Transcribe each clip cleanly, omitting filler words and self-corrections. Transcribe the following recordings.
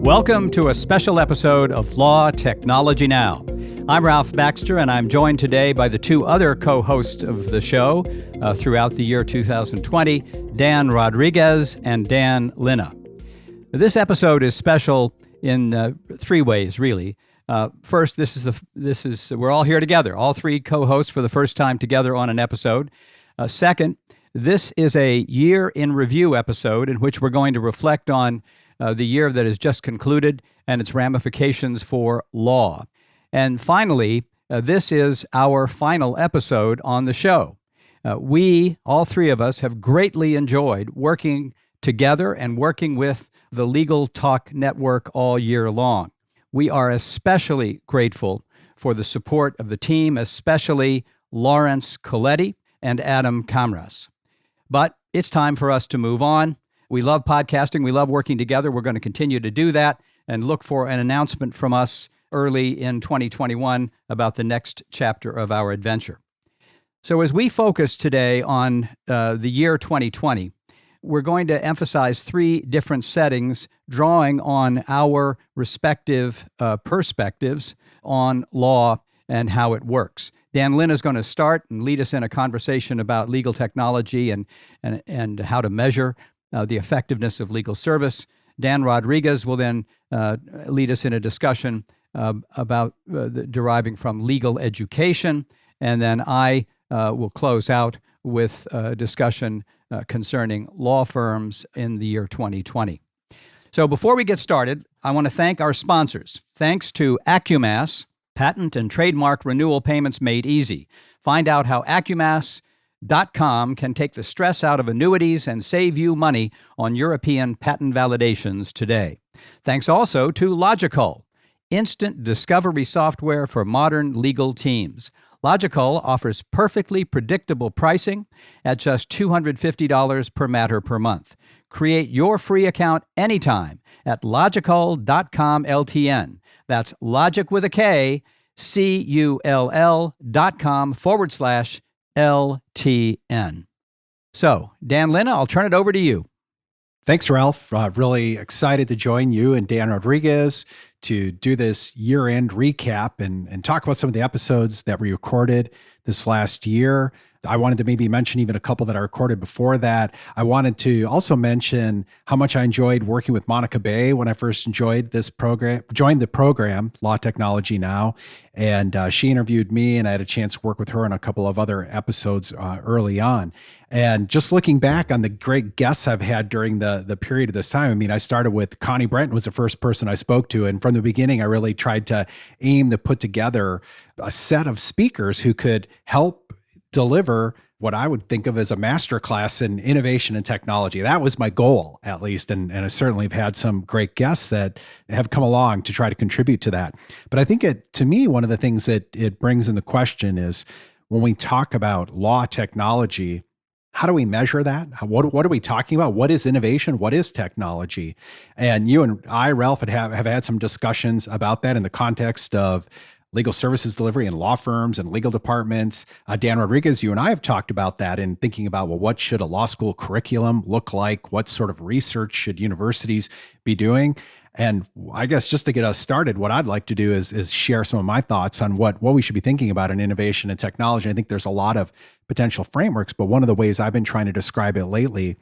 Welcome to a special episode of Law Technology Now. I'm Ralph Baxter, and I'm joined today by the two other co-hosts of the show throughout the year 2020, Dan Rodriguez and Dan Linna. This episode is special in three ways, really. First, we're all here together, all three co-hosts for the first time together on an episode. Second, this is a year in review episode in which we're going to reflect on the year that has just concluded and its ramifications for law. And finally, this is our final episode on the show. We, all three of us, have greatly enjoyed working together and working with the Legal Talk Network all year long. We are especially grateful for the support of the team, especially Lawrence Coletti and Adam Kamras. But it's time for us to move on. We love podcasting. We love working together. We're going to continue to do that and look for an announcement from us early in 2021 about the next chapter of our adventure. So as we focus today on the year 2020, we're going to emphasize three different settings drawing on our respective perspectives on law and how it works. Dan Linna is going to start and lead us in a conversation about legal technology and how to measure the effectiveness of legal service. Dan Rodriguez will then lead us in a discussion about deriving from legal education. And then I will close out with a discussion concerning law firms in the year 2020. So before we get started, I want to thank our sponsors. Thanks to Acumass, patent and trademark renewal payments made easy. Find out how Acumass.com can take the stress out of annuities and save you money on European patent validations today. Thanks also to Logical, instant discovery software for modern legal teams. Logical offers perfectly predictable pricing at just $250 per matter per month. Create your free account anytime at logical.com LTN. That's logic with a K, CULL.com/LTN. So, Dan Linna, I'll turn it over to you. Thanks, Ralph. Really excited to join you and Dan Rodriguez to do this year-end recap and talk about some of the episodes that we recorded this last year. I wanted to maybe mention even a couple that I recorded before that. I wanted to also mention how much I enjoyed working with Monica Bay when I first joined the program, Law Technology Now. And she interviewed me, and I had a chance to work with her on a couple of other episodes early on. And just looking back on the great guests I've had during the period of this time, I mean, I started with Connie Brenton was the first person I spoke to. And from the beginning, I really tried to aim to put together a set of speakers who could help deliver what I would think of as a masterclass in innovation and technology. That was my goal, at least. And I certainly have had some great guests that have come along to try to contribute to that. But I think to me, one of the things that it brings in the question is when we talk about law technology, how do we measure that? What are we talking about? What is innovation? What is technology? And you and I, Ralph, have had some discussions about that in the context of legal services delivery in law firms and legal departments. Dan Rodriguez, you and I have talked about that in thinking about, well, what should a law school curriculum look like? What sort of research should universities be doing? And I guess just to get us started, what I'd like to do is share some of my thoughts on what we should be thinking about in innovation and technology. I think there's a lot of potential frameworks, but one of the ways I've been trying to describe it lately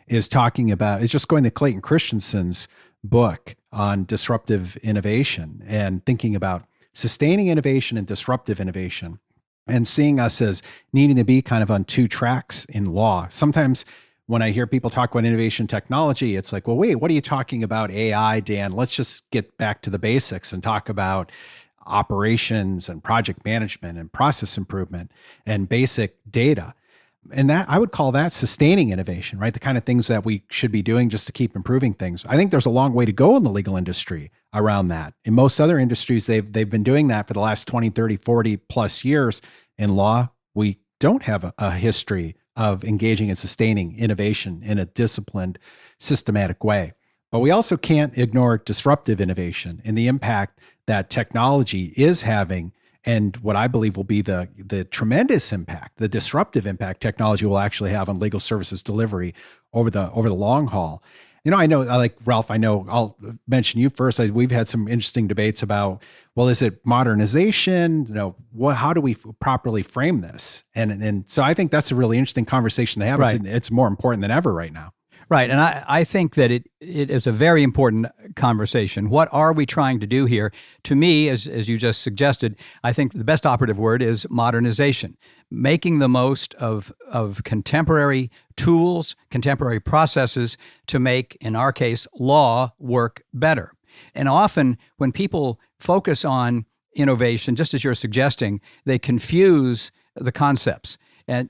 is just going to Clayton Christensen's book on disruptive innovation and thinking about sustaining innovation and disruptive innovation, and seeing us as needing to be kind of on two tracks in law. Sometimes when I hear people talk about innovation technology, it's like, well, wait, what are you talking about AI, Dan? Let's just get back to the basics and talk about operations and project management and process improvement and basic data. And that I would call that sustaining innovation, right? The kind of things that we should be doing just to keep improving things. I think there's a long way to go in the legal industry around that. In most other industries, they've been doing that for the last 20, 30, 40 plus years. In law, we don't have a history of engaging in sustaining innovation in a disciplined, systematic way. But we also can't ignore disruptive innovation and the impact that technology is having, and what I believe will be the tremendous impact, the disruptive impact technology will actually have on legal services delivery over the long haul. I know, like Ralph, I know I'll mention you first. We've had some interesting debates about, well, is it modernization? How do we properly frame this? And so I think that's a really interesting conversation to have. Right. It's more important than ever right now. Right. And I think that it is a very important conversation. What are we trying to do here? To me, as you just suggested, I think the best operative word is modernization, making the most of contemporary tools, contemporary processes to make, in our case, law work better. And often when people focus on innovation, just as you're suggesting, they confuse the concepts. And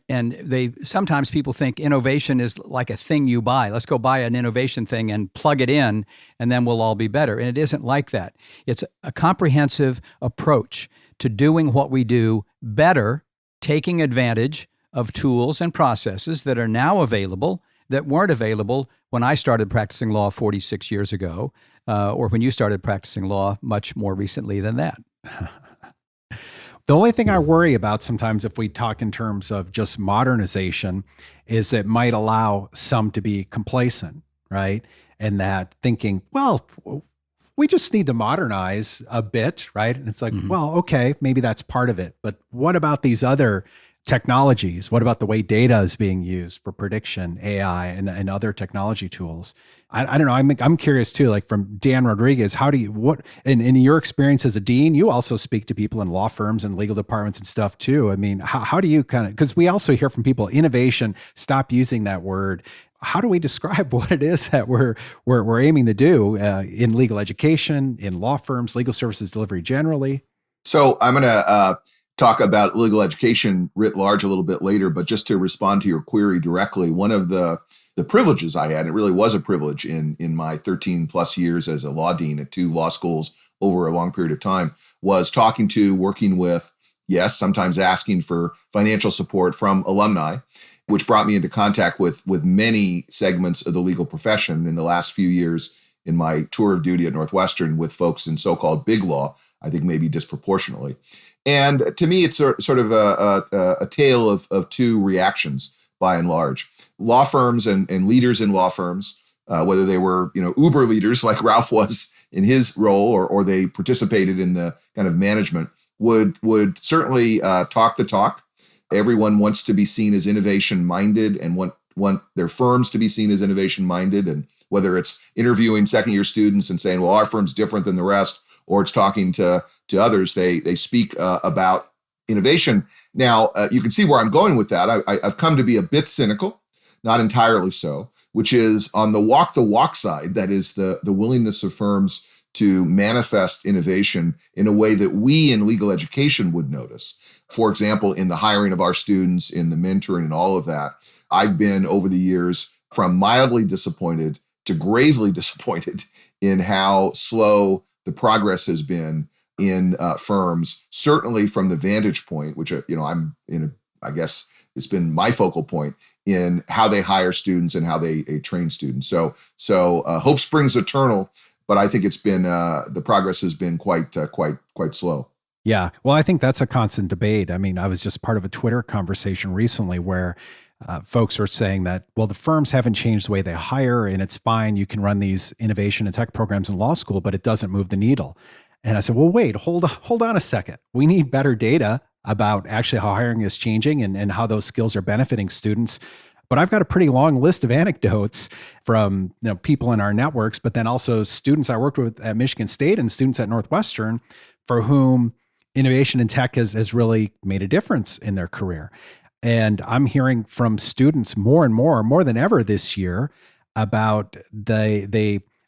sometimes people think innovation is like a thing you buy. Let's go buy an innovation thing and plug it in, and then we'll all be better. And it isn't like that. It's a comprehensive approach to doing what we do better, taking advantage of tools and processes that are now available that weren't available when I started practicing law 46 years ago, or when you started practicing law much more recently than that. The only thing I worry about sometimes if we talk in terms of just modernization is it might allow some to be complacent, right? And that thinking, well, we just need to modernize a bit, right? And it's like, well, okay, maybe that's part of it. But what about these other technologies? What about the way data is being used for prediction, AI, and other technology tools? I don't know. I'm curious too, like from Dan Rodriguez, in your experience as a dean, you also speak to people in law firms and legal departments and stuff too. I mean, how do you because we also hear from people, innovation, stop using that word. How do we describe what it is that we're aiming to do in legal education, in law firms, legal services delivery generally? So I'm going to talk about legal education writ large a little bit later, but just to respond to your query directly, one of the privileges I had, it really was a privilege in my 13 plus years as a law dean at 2 law schools over a long period of time, was working with, yes, sometimes asking for financial support from alumni, which brought me into contact with many segments of the legal profession in the last few years in my tour of duty at Northwestern with folks in so-called big law, I think maybe disproportionately. And to me, it's sort of a tale of 2 reactions by and large. Law firms and leaders in law firms, whether they were uber leaders like Ralph was in his role, or they participated in the kind of management, would certainly talk the talk. Everyone wants to be seen as innovation minded and want their firms to be seen as innovation minded. And whether it's interviewing second-year students and saying, well, our firm's different than the rest, or it's talking to others, they speak about innovation. Now, you can see where I'm going with that. I've come to be a bit cynical, not entirely so, which is on the walk side, that is the willingness of firms to manifest innovation in a way that we in legal education would notice. For example, in the hiring of our students, in the mentoring and all of that, I've been over the years from mildly disappointed to gravely disappointed in how slow the progress has been in firms, certainly from the vantage point, which I'm in. I guess it's been my focal point in how they hire students and how they train students. So hope springs eternal, but I think it's been the progress has been quite slow. Yeah, well, I think that's a constant debate. I mean, I was just part of a Twitter conversation recently where folks were saying that, well, the firms haven't changed the way they hire, and it's fine. You can run these innovation and tech programs in law school, but it doesn't move the needle. And I said, well, wait, hold on a second. We need better data about actually how hiring is changing and how those skills are benefiting students. But I've got a pretty long list of anecdotes from people in our networks, but then also students I worked with at Michigan State and students at Northwestern for whom innovation in tech has really made a difference in their career. And I'm hearing from students more and more than ever this year about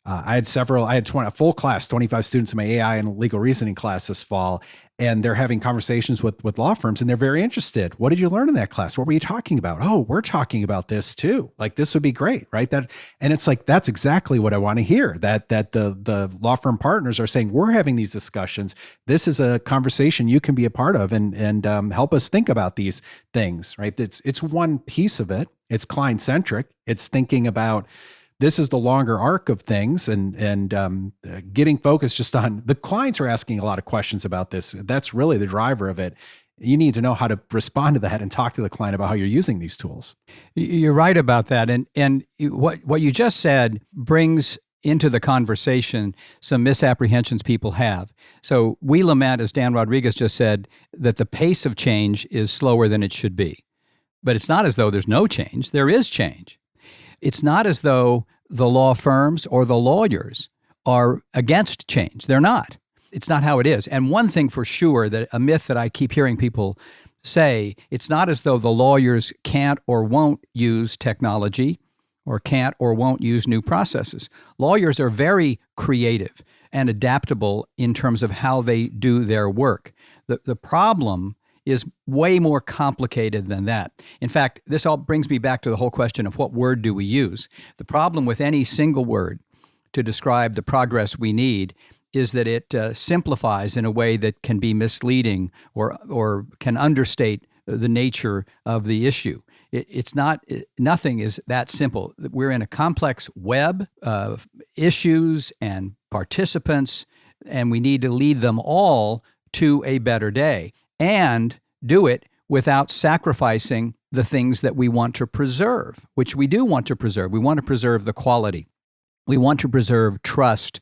I had a full class, 25 students in my AI and legal reasoning class this fall, and they're having conversations with law firms, and they're very interested. What did you learn in that class? What were you talking about? Oh, we're talking about this too. Like, this would be great, right? And it's like, that's exactly what I want to hear, that the law firm partners are saying, we're having these discussions. This is a conversation you can be a part of and help us think about these things, right? It's one piece of it. It's client-centric. It's thinking about, this is the longer arc of things and getting focused just on the clients are asking a lot of questions about this. That's really the driver of it. You need to know how to respond to that and talk to the client about how you're using these tools. You're right about that. And what you just said brings into the conversation some misapprehensions people have. So we lament, as Dan Rodriguez just said, that the pace of change is slower than it should be. But it's not as though there's no change. There is change. It's not as though the law firms or the lawyers are against change. They're not. It's not how it is. And one thing for sure, that a myth that I keep hearing people say, it's not as though the lawyers can't or won't use technology or can't or won't use new processes. Lawyers are very creative and adaptable in terms of how they do their work. The problem is way more complicated than that. In fact, this all brings me back to the whole question of what word do we use. The problem with any single word to describe the progress we need is that it simplifies in a way that can be misleading or can understate the nature of the issue. Nothing is that simple. We're in a complex web of issues and participants, and we need to lead them all to a better day and do it without sacrificing the things that we want to preserve, which we do want to preserve. We want to preserve the quality. We want to preserve trust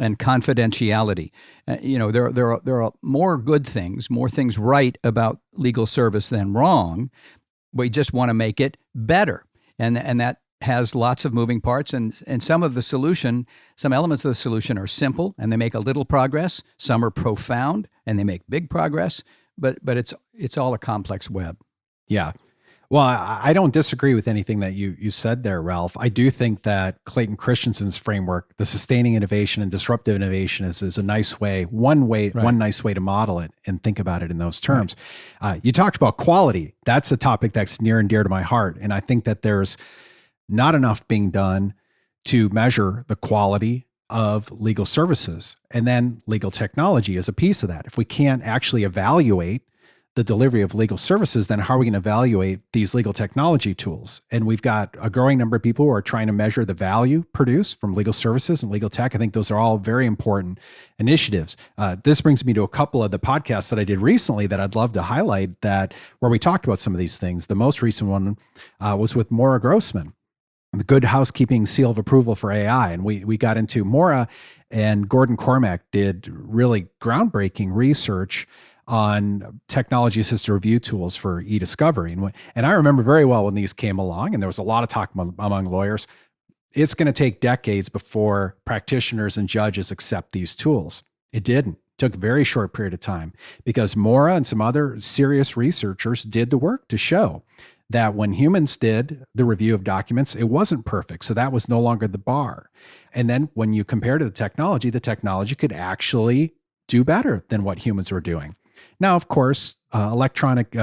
and confidentiality. There are more good things, more things right about legal service than wrong. We just want to make it better. And that has lots of moving parts. And some of the solution, some elements of the solution are simple and they make a little progress. Some are profound and they make big progress. But it's all a complex web. Yeah. Well, I don't disagree with anything that you said there, Ralph. I do think that Clayton Christensen's framework, the sustaining innovation and disruptive innovation, is a nice way, one nice way to model it and think about it in those terms. Right. You talked about quality. That's a topic that's near and dear to my heart. And I think that there's not enough being done to measure the quality of legal services. And then legal technology is a piece of that. If we can't actually evaluate the delivery of legal services, then how are we going to evaluate these legal technology tools? And we've got a growing number of people who are trying to measure the value produced from legal services and legal tech. I think those are all very important initiatives. This brings me to a couple of the podcasts that I did recently that I'd love to highlight, that where we talked about some of these things. The most recent one was with Maura Grossman, the Good Housekeeping Seal of Approval for AI. And we got into Maura and Gordon Cormack did really groundbreaking research on technology-assisted review tools for e-discovery. And I remember very well when these came along, and there was a lot of talk among lawyers. It's going to take decades before practitioners and judges accept these tools. It didn't. It took a very short period of time because Maura and some other serious researchers did the work to show that when humans did the review of documents, it wasn't perfect. So that was no longer the bar. And then when you compare to the technology could actually do better than what humans were doing. Now, of course, electronic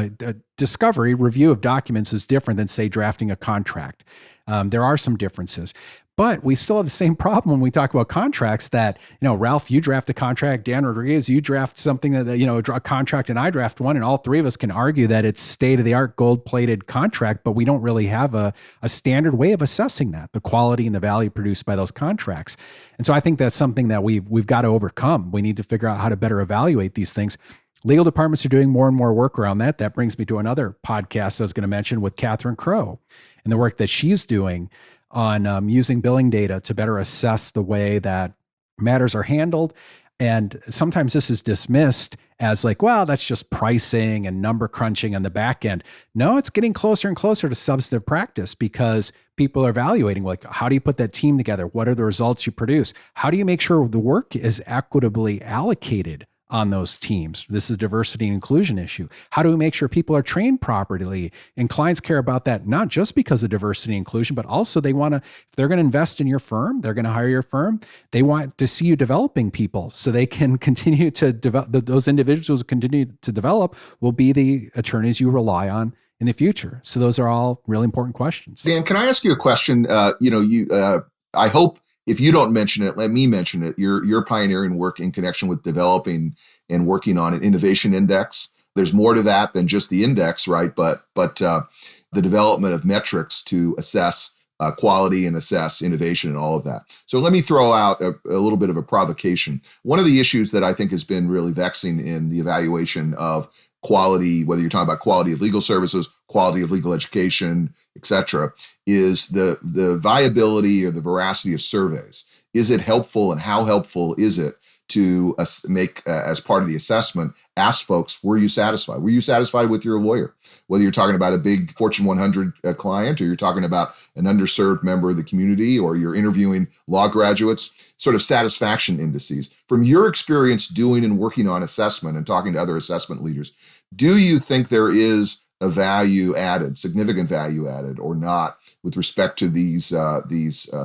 discovery, review of documents is different than, say, drafting a contract. There are some differences, but we still have the same problem when we talk about contracts that, Ralph, you draft a contract, Dan Rodriguez, you draft something that, a contract, and I draft one, and all three of us can argue that it's state-of-the-art gold-plated contract, but we don't really have a standard way of assessing that, the quality and the value produced by those contracts. And so I think that's something that we've got to overcome. We need to figure out how to better evaluate these things. Legal departments are doing more and more work around that. That brings me to another podcast I was going to mention with Catherine Crow and the work that she's doing on using billing data to better assess the way that matters are handled. And sometimes this is dismissed as like, well, that's just pricing and number crunching on the back end. No, it's getting closer and closer to substantive practice because people are evaluating, like, how do you put that team together? What are the results you produce? How do you make sure the work is equitably allocated on those teams? This is a diversity and inclusion issue. How do we make sure people are trained properly? And clients care about that, not just because of diversity and inclusion, but also they want to, if they're going to invest in your firm, they're going to hire your firm, they want to see you developing people so they can continue to develop, those individuals who continue to develop will be the attorneys you rely on in the future. So those are all really important questions. Dan, can I ask you a question? I hope, if you don't mention it, let me mention it. You're pioneering work in connection with developing and working on an innovation index. There's more to that than just the index, right? But the development of metrics to assess quality and assess innovation and all of that. So let me throw out a little bit of a provocation. One of the issues that I think has been really vexing in the evaluation of quality, whether you're talking about quality of legal services, quality of legal education, et cetera, is the viability or the veracity of surveys. Is it helpful, and how helpful is it to make, as part of the assessment, ask folks, were you satisfied? Were you satisfied with your lawyer? Whether you're talking about a big Fortune 100 client, or you're talking about an underserved member of the community, or you're interviewing law graduates, sort of satisfaction indices. From your experience doing and working on assessment and talking to other assessment leaders, do you think there is a value added, significant value added, or not with respect to these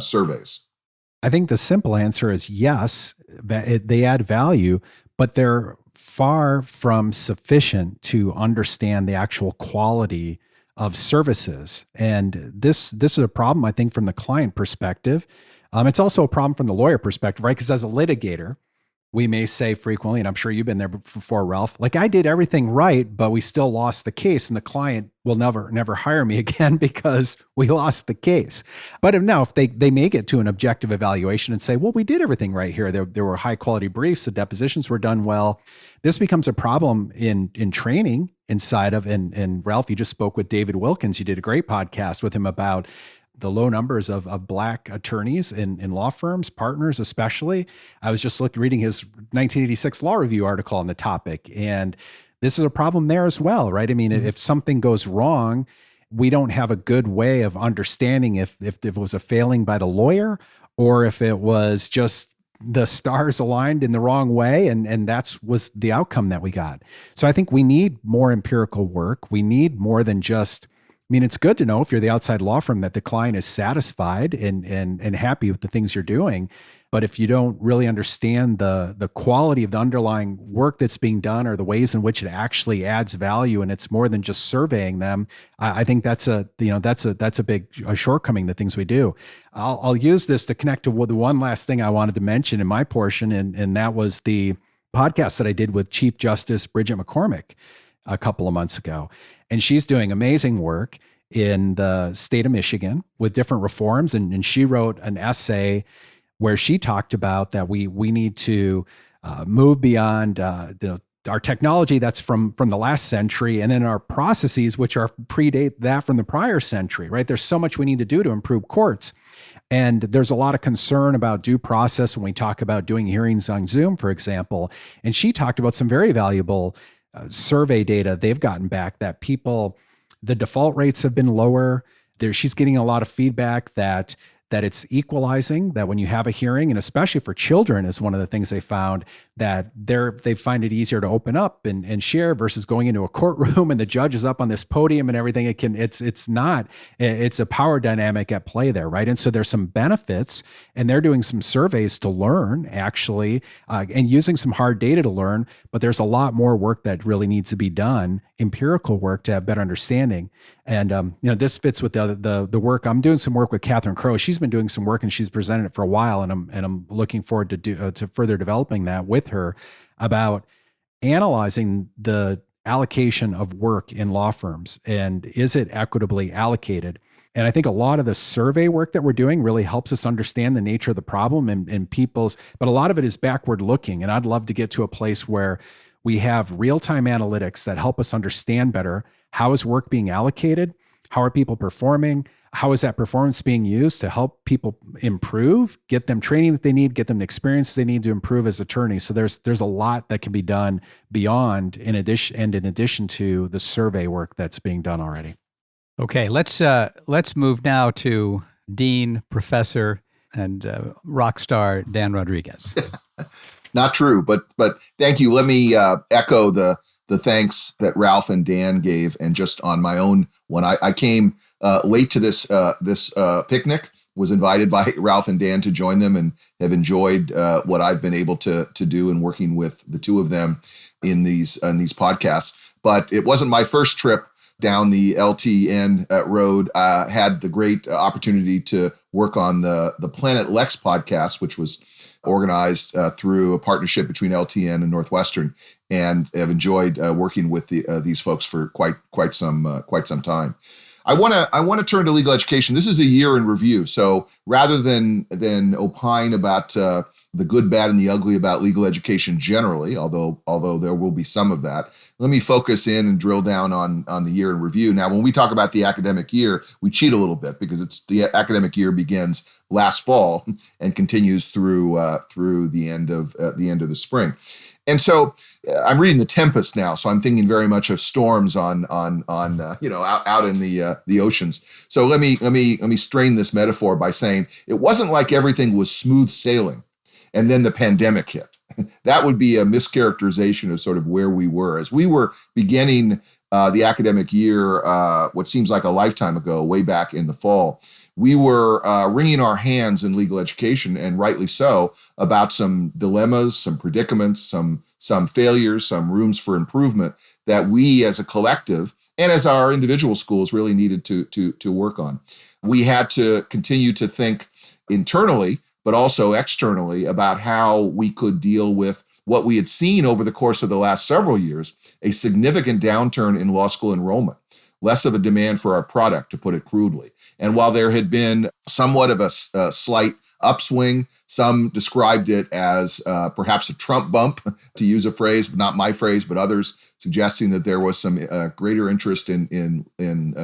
surveys? I think the simple answer is yes, they add value, but they're far from sufficient to understand the actual quality of services. And this is a problem, I think, from the client perspective. It's also a problem from the lawyer perspective, right? Because as a litigator, we may say frequently, and I'm sure you've been there before, Ralph, like, I did everything right, but we still lost the case, and the client will never hire me again because we lost the case. But if they make it to an objective evaluation and say, well, we did everything right here. There were high quality briefs, the depositions were done well. This becomes a problem in training inside of, and Ralph, you just spoke with David Wilkins. You did a great podcast with him about the low numbers of Black attorneys in law firms, partners especially. I was just reading his 1986 Law Review article on the topic, and this is a problem there as well, right? I mean, if something goes wrong, we don't have a good way of understanding if it was a failing by the lawyer, or if it was just the stars aligned in the wrong way, and was the outcome that we got. So I think we need more empirical work. We need more than just, it's good to know, if you're the outside law firm, that the client is satisfied and happy with the things you're doing. But if you don't really understand the quality of the underlying work that's being done, or the ways in which it actually adds value, and it's more than just surveying them, I think that's a big shortcoming, the things we do. I'll use this to connect to the one last thing I wanted to mention in my portion, and that was the podcast that I did with Chief Justice Bridget McCormick a couple of months ago. And she's doing amazing work in the state of Michigan with different reforms. And she wrote an essay where she talked about that we need to move beyond our technology that's from the last century, and then our processes, which predate that from the prior century, right? There's so much we need to do to improve courts. And there's a lot of concern about due process when we talk about doing hearings on Zoom, for example. And she talked about some very valuable survey data they've gotten back, that the default rates have been lower. She's getting a lot of feedback that it's equalizing, that when you have a hearing, and especially for children is one of the things they found, that they find it easier to open up and share versus going into a courtroom and the judge is up on this podium and everything. It's a power dynamic at play there, right? And so there's some benefits, and they're doing some surveys to learn, actually, and using some hard data to learn, but there's a lot more work that really needs to be done, empirical work, to have better understanding. And this fits with the work. I'm doing some work with Catherine Crowe. She's been doing some work, and she's presented it for a while, and I'm looking forward to further developing that with her, about analyzing the allocation of work in law firms, and is it equitably allocated. And I think a lot of the survey work that we're doing really helps us understand the nature of the problem and but a lot of it is backward looking. And I'd love to get to a place where we have real-time analytics that help us understand better, how is work being allocated, how are people performing, how is that performance being used to help people improve, get them training that they need, get them the experience they need to improve as attorneys. So there's a lot that can be done beyond, in addition to the survey work that's being done already. Okay, let's move now to Dean, Professor, and rock star Dan Rodriguez. Not true, but thank you. Let me echo the thanks that Ralph and Dan gave, and just on my own one, I came late to this picnic, was invited by Ralph and Dan to join them, and have enjoyed what I've been able to do in working with the two of them in these podcasts. But it wasn't my first trip down the LTN road. Had the great opportunity to work on the Planet Lex podcast, which was organized through a partnership between LTN and Northwestern, and have enjoyed working with these folks for quite some time. I want to turn to legal education. This is a year in review, so rather than opine about the good, bad, and the ugly about legal education generally, although there will be some of that. Let me focus in and drill down on the year in review. Now, when we talk about the academic year, we cheat a little bit because the academic year begins last fall and continues through the end of the spring. And so I'm reading The Tempest now, so I'm thinking very much of storms on out in the oceans. So let me strain this metaphor by saying it wasn't like everything was smooth sailing and then the pandemic hit. That would be a mischaracterization of sort of where we were. As we were beginning the academic year, what seems like a lifetime ago, way back in the fall, we were wringing our hands in legal education, and rightly so, about some dilemmas, some predicaments, some failures, some rooms for improvement that we as a collective and as our individual schools really needed to work on. We had to continue to think internally, but also externally about how we could deal with what we had seen over the course of the last several years, a significant downturn in law school enrollment, less of a demand for our product, to put it crudely. And while there had been somewhat of a slight upswing, some described it as perhaps a Trump bump, to use a phrase, but not my phrase, but others, suggesting that there was some greater interest in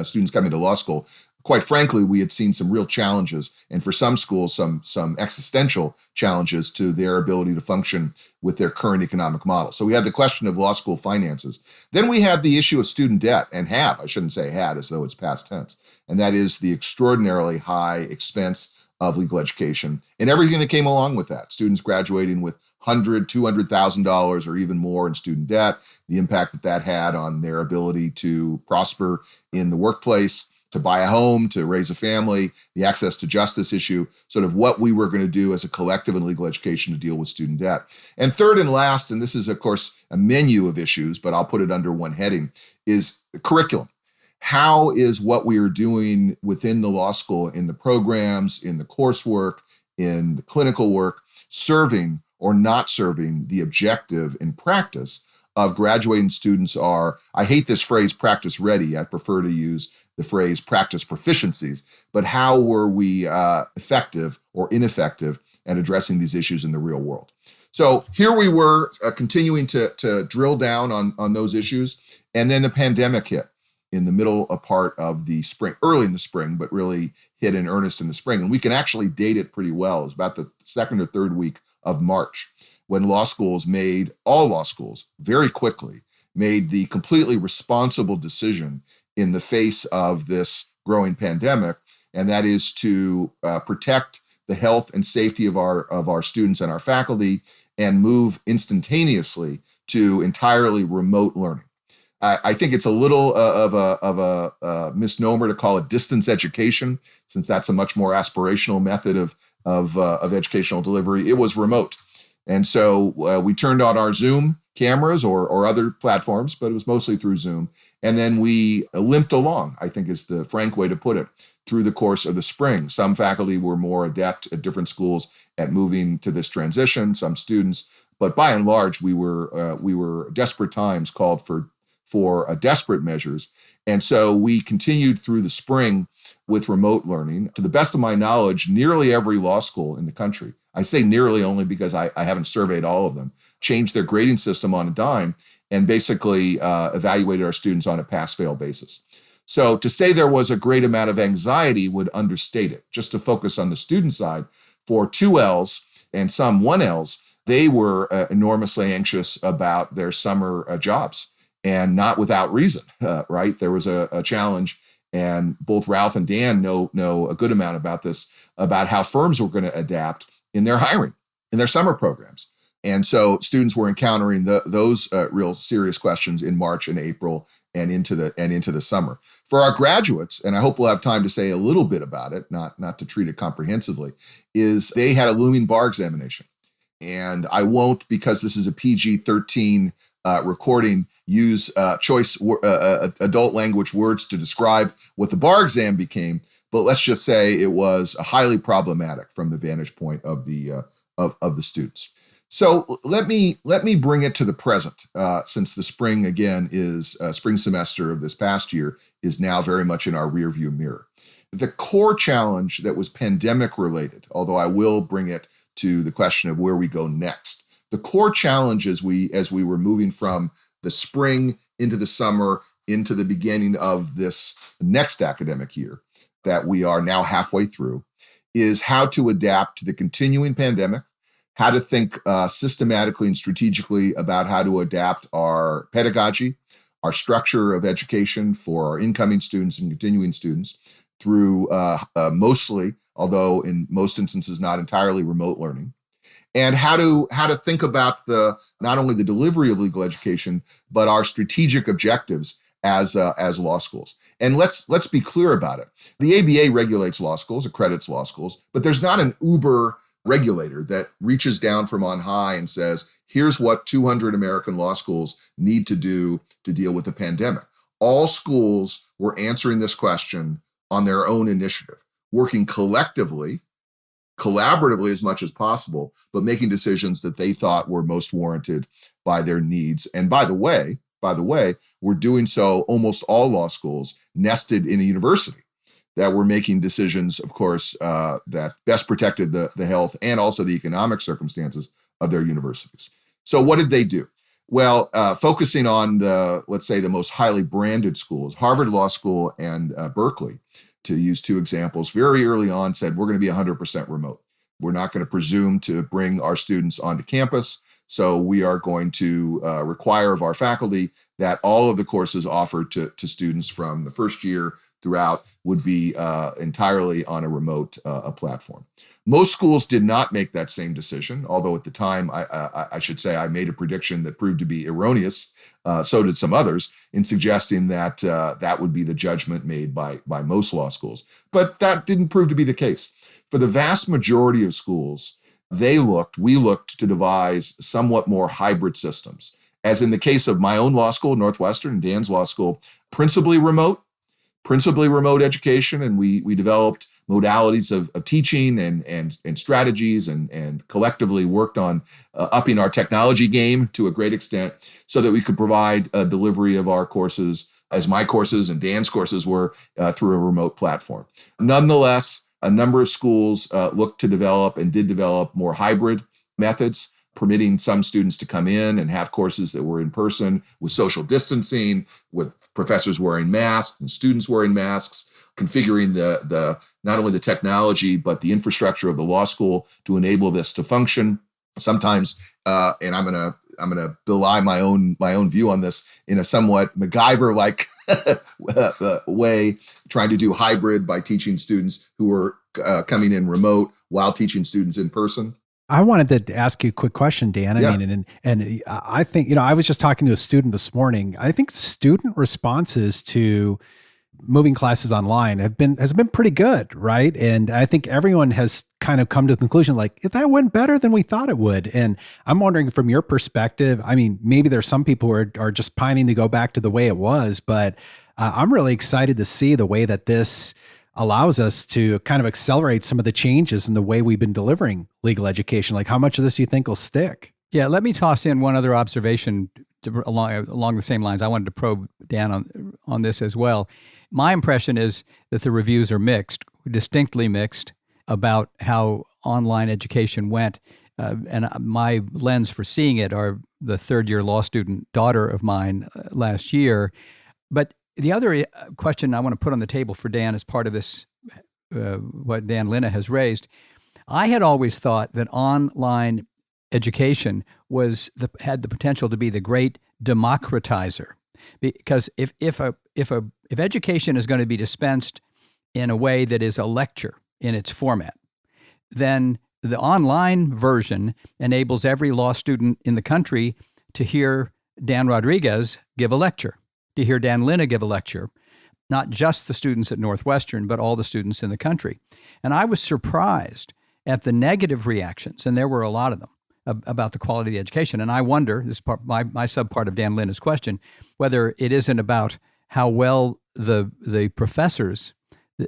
students coming to law school. Quite frankly, we had seen some real challenges, and for some schools, some existential challenges to their ability to function with their current economic model. So we had the question of law school finances. Then we had the issue of student debt, and I shouldn't say had as though it's past tense, and that is the extraordinarily high expense of legal education and everything that came along with that. Students graduating with $100,000, $200,000 or even more in student debt, the impact that had on their ability to prosper in the workplace, to buy a home, to raise a family, the access to justice issue, sort of what we were going to do as a collective in legal education to deal with student debt. And third and last, and this is, of course, a menu of issues, but I'll put it under one heading, is curriculum. How is what we are doing within the law school, in the programs, in the coursework, in the clinical work, serving or not serving the objective in practice of graduating students are, I hate this phrase, practice ready. I prefer to use the phrase practice proficiencies, but how were we effective or ineffective at addressing these issues in the real world? So here we were continuing to drill down on those issues. And then the pandemic hit in the middle part of the spring, early in the spring, but really hit in earnest in the spring. And we can actually date it pretty well. It was about the second or third week of March when all law schools very quickly made the completely responsible decision in the face of this growing pandemic, and that is to protect the health and safety of our students and our faculty and move instantaneously to entirely remote learning. I think it's a little of a misnomer to call it distance education, since that's a much more aspirational method of educational delivery. It was remote. And so we turned on our Zoom cameras or other platforms, but it was mostly through Zoom. And then we limped along, I think is the frank way to put it, through the course of the spring. Some faculty were more adept at different schools at moving to this transition, some students, but by and large, we were desperate times called for desperate measures. And so we continued through the spring with remote learning. To the best of my knowledge, nearly every law school in the country, I say nearly only because I haven't surveyed all of them, changed their grading system on a dime and basically evaluated our students on a pass-fail basis. So to say there was a great amount of anxiety would understate it. Just to focus on the student side, for 2Ls and some 1Ls, they were enormously anxious about their summer jobs, and not without reason, right? There was a challenge, and both Ralph and Dan know a good amount about this, about how firms were going to adapt in their hiring, in their summer programs. And so students were encountering those real serious questions in March and April and into the summer. For our graduates, and I hope we'll have time to say a little bit about it, not to treat it comprehensively, is they had a looming bar examination. And I won't, because this is a PG-13 recording, use choice adult language words to describe what the bar exam became, but let's just say it was highly problematic from the vantage point of the students. So let me bring it to the present, since the spring again is spring semester of this past year is now very much in our rearview mirror. The core challenge that was pandemic related, although I will bring it to the question of where we go next. The core challenge as we were moving from the spring into the summer into the beginning of this next academic year that we are now halfway through is how to adapt to the continuing pandemic, how to think systematically and strategically about how to adapt our pedagogy, our structure of education for our incoming students and continuing students through mostly, although in most instances not entirely, remote learning, and how to think about not only the delivery of legal education but our strategic objectives as law schools. And let's be clear about it. The ABA regulates law schools, accredits law schools, but there's not an uber regulator that reaches down from on high and says, here's what 200 American law schools need to do to deal with the pandemic. All schools were answering this question on their own initiative, working collectively, collaboratively as much as possible, but making decisions that they thought were most warranted by their needs. And by the way, we're doing so almost all law schools nested in a university that were making decisions, of course, that best protected the health and also the economic circumstances of their universities. So what did they do? Well, focusing on let's say the most highly branded schools, Harvard Law School and Berkeley, to use two examples, very early on said, we're going to be 100% remote. We're not going to presume to bring our students onto campus. So we are going to require of our faculty that all of the courses offered to students from the first year throughout would be entirely on a remote platform. Most schools did not make that same decision, although at the time, I should say, I made a prediction that proved to be erroneous. So did some others in suggesting that that would be the judgment made by most law schools. But that didn't prove to be the case. For the vast majority of schools, we looked to devise somewhat more hybrid systems. As in the case of my own law school, Northwestern, and Dan's law school, principally remote education, and we developed modalities of teaching and strategies and collectively worked on upping our technology game to a great extent so that we could provide a delivery of our courses, as my courses and Dan's courses were, through a remote platform. Nonetheless, a number of schools looked to develop and did develop more hybrid methods, permitting some students to come in and have courses that were in person with social distancing, with professors wearing masks and students wearing masks, configuring the not only the technology, but the infrastructure of the law school to enable this to function. Sometimes, and I'm gonna belie my own view on this, in a somewhat MacGyver-like way, trying to do hybrid by teaching students who were coming in remote while teaching students in person. I wanted to ask you a quick question, Dan. Yeah. I mean, and I think, I was just talking to a student this morning. I think student responses to moving classes online has been pretty good, right? And I think everyone has kind of come to the conclusion, like, if that went better than we thought it would. And I'm wondering, from your perspective, I mean, maybe there's some people who are just pining to go back to the way it was, but I'm really excited to see the way that this allows us to kind of accelerate some of the changes in the way we've been delivering legal education. Like, how much of this you think will stick? Yeah, let me toss in one other observation along the same lines. I wanted to probe Dan on this as well. My impression is that the reviews are mixed, distinctly mixed, about how online education went. And my lens for seeing it are the third-year law student daughter of mine last year. But the other question I want to put on the table for Dan as part of this, what Dan Linna has raised, I had always thought that online education had the potential to be the great democratizer, because if education is going to be dispensed in a way that is a lecture in its format, then the online version enables every law student in the country to hear Dan Rodriguez give a lecture, to hear Dan Linna give a lecture, not just the students at Northwestern, but all the students in the country. And I was surprised at the negative reactions, and there were a lot of them, about the quality of the education. And I wonder, this is my subpart of Dan Linna's question, whether it isn't about how well the professors,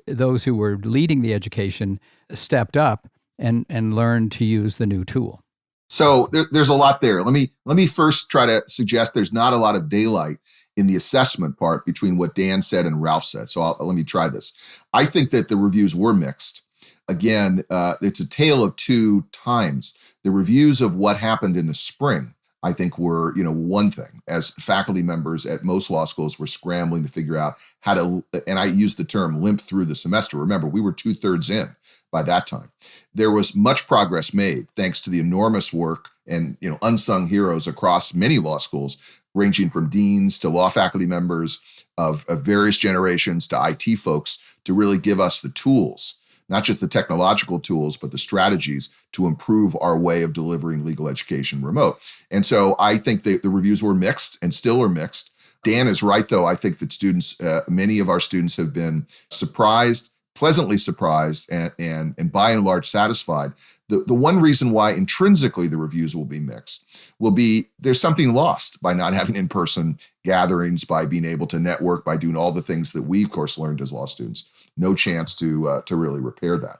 those who were leading the education, stepped up and learned to use the new tool. So there's a lot there. Let me first try to suggest there's not a lot of daylight in the assessment part between what Dan said and Ralph said. So let me try this. I think that the reviews were mixed. again, it's a tale of two times. The reviews of what happened in the spring, I think, were, one thing. As faculty members at most law schools were scrambling to figure out how to, and I use the term limp through the semester. Remember, we were 2/3 in by that time. There was much progress made thanks to the enormous work and, unsung heroes across many law schools, ranging from deans to law faculty members of various generations to IT folks, to really give us the tools, not just the technological tools, but the strategies to improve our way of delivering legal education remote. And so I think the reviews were mixed and still are mixed. Dan is right, though. I think that students, many of our students have been surprised, pleasantly surprised, and by and large satisfied. The one reason why intrinsically the reviews will be mixed will be there's something lost by not having in-person gatherings, by being able to network, by doing all the things that we, of course, learned as law students. No chance to really repair that.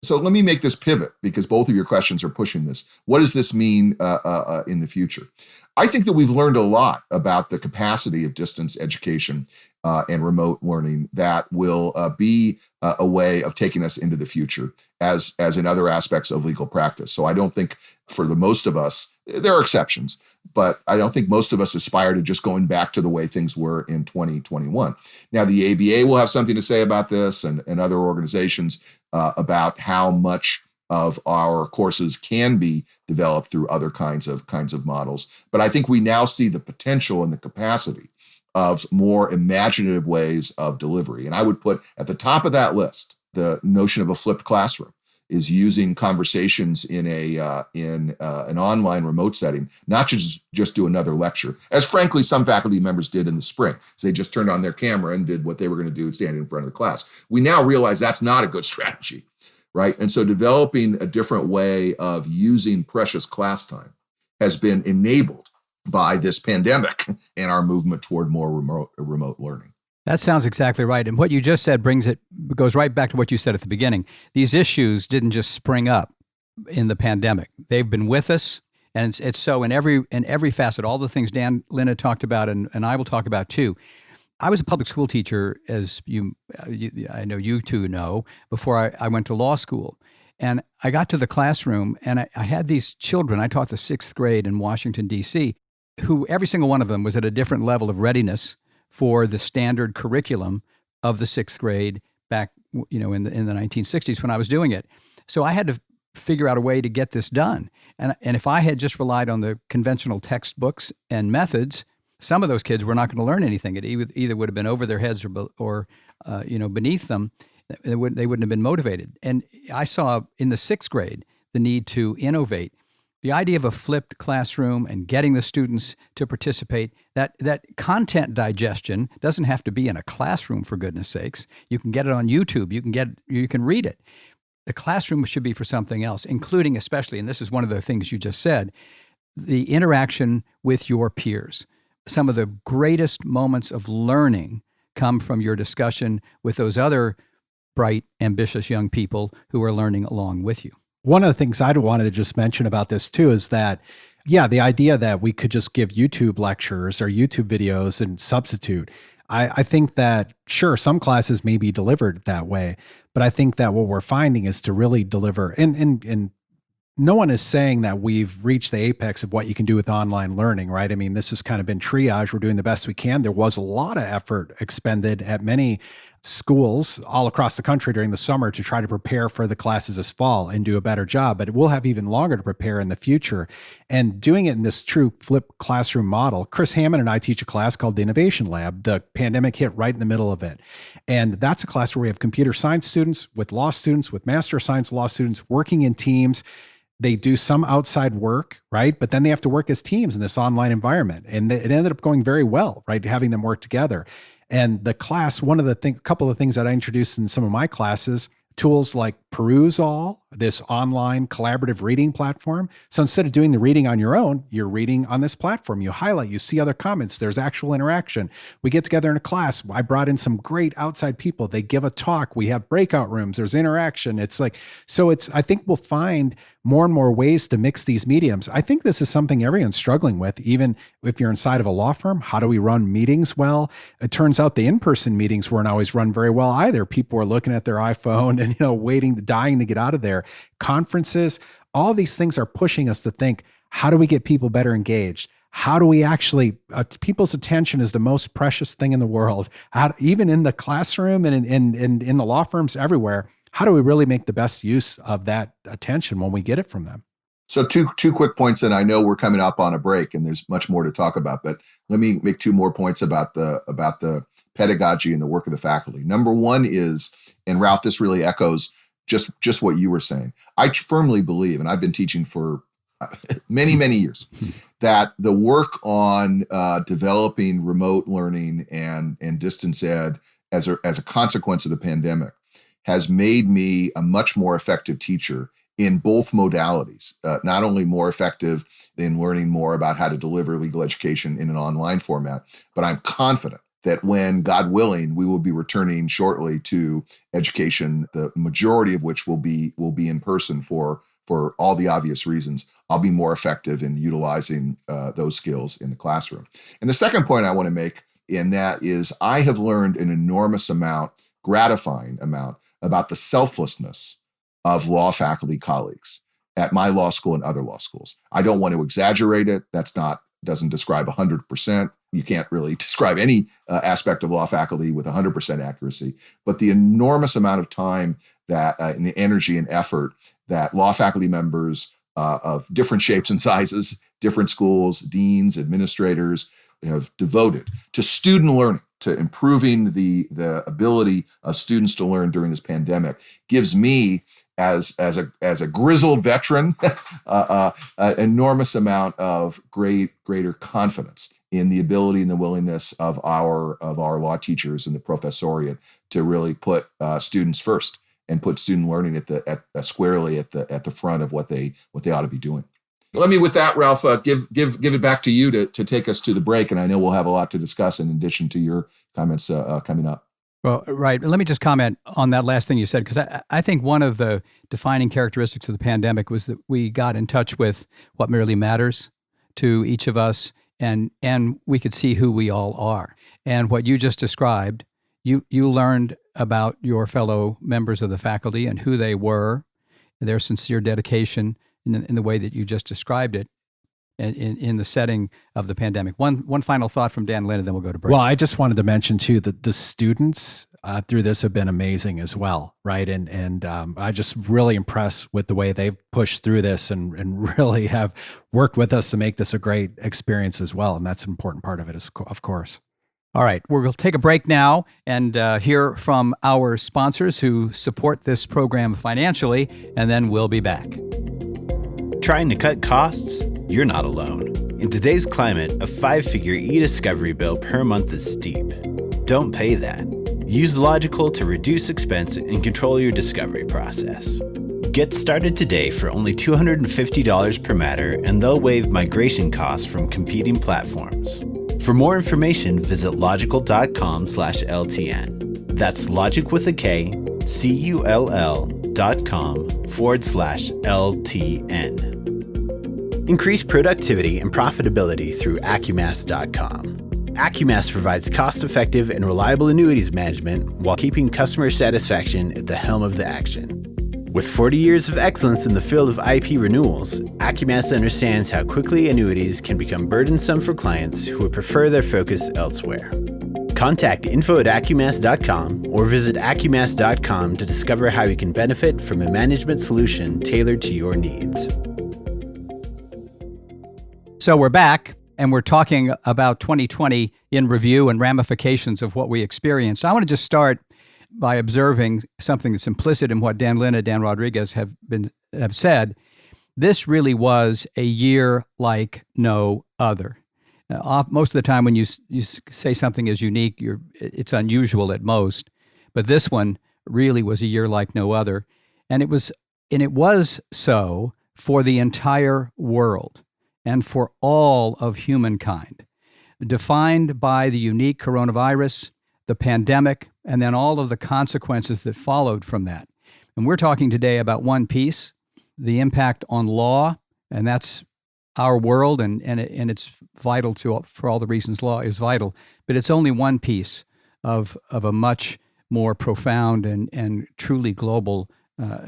So let me make this pivot, because both of your questions are pushing this. What does this mean in the future? I think that we've learned a lot about the capacity of distance education and remote learning that will be a way of taking us into the future as in other aspects of legal practice. So I don't think for the most of us, there are exceptions, but I don't think most of us aspire to just going back to the way things were in 2021. Now, the ABA will have something to say about this, and other organizations about how much of our courses can be developed through other kinds of models. But I think we now see the potential and the capacity of more imaginative ways of delivery. And I would put at the top of that list the notion of a flipped classroom, is using conversations in an online remote setting, not just do another lecture, as frankly some faculty members did in the spring. So they just turned on their camera and did what they were going to do standing in front of the class. We now realize that's not a good strategy, right? And so developing a different way of using precious class time has been enabled by this pandemic and our movement toward more remote learning. That sounds exactly right. And what you just said goes right back to what you said at the beginning. These issues didn't just spring up in the pandemic. They've been with us, and it's so in every facet. All the things Dan Linna talked about, and I will talk about too. I was a public school teacher, as I know you two know, before I went to law school. And I got to the classroom, and I had these children. I taught the 6th grade in Washington, D.C., who every single one of them was at a different level of readiness for the standard curriculum of the 6th grade back, in the 1960s when I was doing it. So I had to figure out a way to get this done. And if I had just relied on the conventional textbooks and methods, some of those kids were not going to learn anything. It either would have been over their heads or beneath them. They wouldn't have been motivated. And I saw in the 6th grade the need to innovate. The idea of a flipped classroom and getting the students to participate, that content digestion doesn't have to be in a classroom, for goodness sakes. You can get it on YouTube. You can read it. The classroom should be for something else, including especially, and this is one of the things you just said, the interaction with your peers. Some of the greatest moments of learning come from your discussion with those other bright, ambitious young people who are learning along with you. One of the things I'd wanted to just mention about this too is that, the idea that we could just give YouTube lectures or YouTube videos and substitute. I think that, sure, some classes may be delivered that way, but I think that what we're finding is to really deliver, and no one is saying that we've reached the apex of what you can do with online learning, right? I mean, this has kind of been triage. We're doing the best we can. There was a lot of effort expended at many schools all across the country during the summer to try to prepare for the classes this fall and do a better job, but we'll have even longer to prepare in the future. And doing it in this true flipped classroom model, Chris Hammond and I teach a class called the Innovation Lab. The pandemic hit right in the middle of it. And that's a class where we have computer science students with law students, with master of science law students working in teams. They do some outside work, right? But then they have to work as teams in this online environment. And it ended up going very well, right? Having them work together. And the class, couple of things that I introduced in some of my classes, tools like Perusall, this online collaborative reading platform. So instead of doing the reading on your own, you're reading on this platform. You highlight, you see other comments, there's actual interaction. We get together in a class. I brought in some great outside people. They give a talk. We have breakout rooms. There's interaction. I think we'll find more and more ways to mix these mediums. I think this is something everyone's struggling with, even if you're inside of a law firm. How do we run meetings well? It turns out the in-person meetings weren't always run very well either. People were looking at their iPhone and dying to get out of there. Conferences, all these things are pushing us to think, how do we get people better engaged? How do we actually, people's attention is the most precious thing in the world. Even in the classroom and in the law firms everywhere, how do we really make the best use of that attention when we get it from them? So two quick points, and I know we're coming up on a break and there's much more to talk about, but let me make two more points about the pedagogy and the work of the faculty. Number one is, and Ralph, this really echoes just what you were saying. I firmly believe, and I've been teaching for many, many years, that the work on developing remote learning and distance ed as a consequence of the pandemic has made me a much more effective teacher in both modalities, not only more effective in learning more about how to deliver legal education in an online format, but I'm confident that when, God willing, we will be returning shortly to education, the majority of which will be in person for all the obvious reasons, I'll be more effective in utilizing those skills in the classroom. And the second point I want to make in that is I have learned an enormous amount, gratifying amount, about the selflessness of law faculty colleagues at my law school and other law schools. I don't want to exaggerate it. Doesn't describe 100%. You can't really describe any aspect of law faculty with 100% accuracy, but the enormous amount of time and the energy and effort that law faculty members of different shapes and sizes, different schools, deans, administrators have devoted to student learning, to improving the ability of students to learn during this pandemic, gives me, as a grizzled veteran, an enormous amount of greater confidence in the ability and the willingness of our law teachers and the professoriate to really put students first and put student learning squarely at the front of what they ought to be doing. Let me, with that, Ralph, give it back to you to take us to the break, and I know we'll have a lot to discuss in addition to your comments coming up. Well, right. Let me just comment on that last thing you said, because I think one of the defining characteristics of the pandemic was that we got in touch with what really matters to each of us, and we could see who we all are. And what you just described, you learned about your fellow members of the faculty and who they were, their sincere dedication in the way that you just described it, in the setting of the pandemic. One final thought from Dan Linna, then we'll go to break. Well, I just wanted to mention too that the students through this have been amazing as well, right? And I just really impressed with the way they've pushed through this and really have worked with us to make this a great experience as well. And that's an important part of it, of course. All right, we'll take a break now and hear from our sponsors who support this program financially, and then we'll be back. Trying to cut costs? You're not alone. In today's climate, a 5-figure e-discovery bill per month is steep. Don't pay that. Use Logical to reduce expense and control your discovery process. Get started today for only $250 per matter, and they'll waive migration costs from competing platforms. For more information, visit logical.com/LTN. That's logic with a K, CULL.com/LTN. Increase productivity and profitability through Acumass.com. Acumass provides cost-effective and reliable annuities management while keeping customer satisfaction at the helm of the action. With 40 years of excellence in the field of IP renewals, Acumass understands how quickly annuities can become burdensome for clients who would prefer their focus elsewhere. Contact info@acumass.com or visit acumass.com to discover how you can benefit from a management solution tailored to your needs. So we're back, and we're talking about 2020 in review and ramifications of what we experienced. I want to just start by observing something that's implicit in what Dan Linna, Dan Rodriguez have said. This really was a year like no other. Most of the time when you say something is unique, it's unusual at most. But this one really was a year like no other. And it was so for the entire world and for all of humankind, defined by the unique coronavirus, the pandemic, and then all of the consequences that followed from that. And we're talking today about one piece, the impact on law, and that's our world, and it's vital for all the reasons law is vital. But it's only one piece of a much more profound and truly global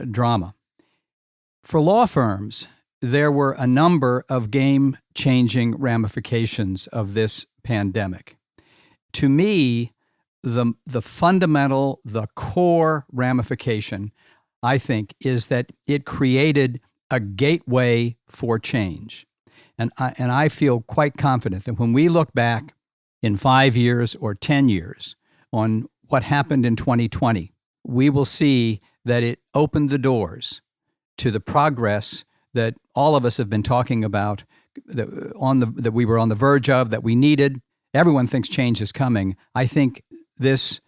drama. For law firms, there were a number of game-changing ramifications of this pandemic. To me, the fundamental, the core ramification, I think, is that it created a gateway for change. And I feel quite confident that when we look back in 5 years or 10 years on what happened in 2020, we will see that it opened the doors to the progress that all of us have been talking about, that we were on the verge of, that we needed. Everyone thinks change is coming. I think this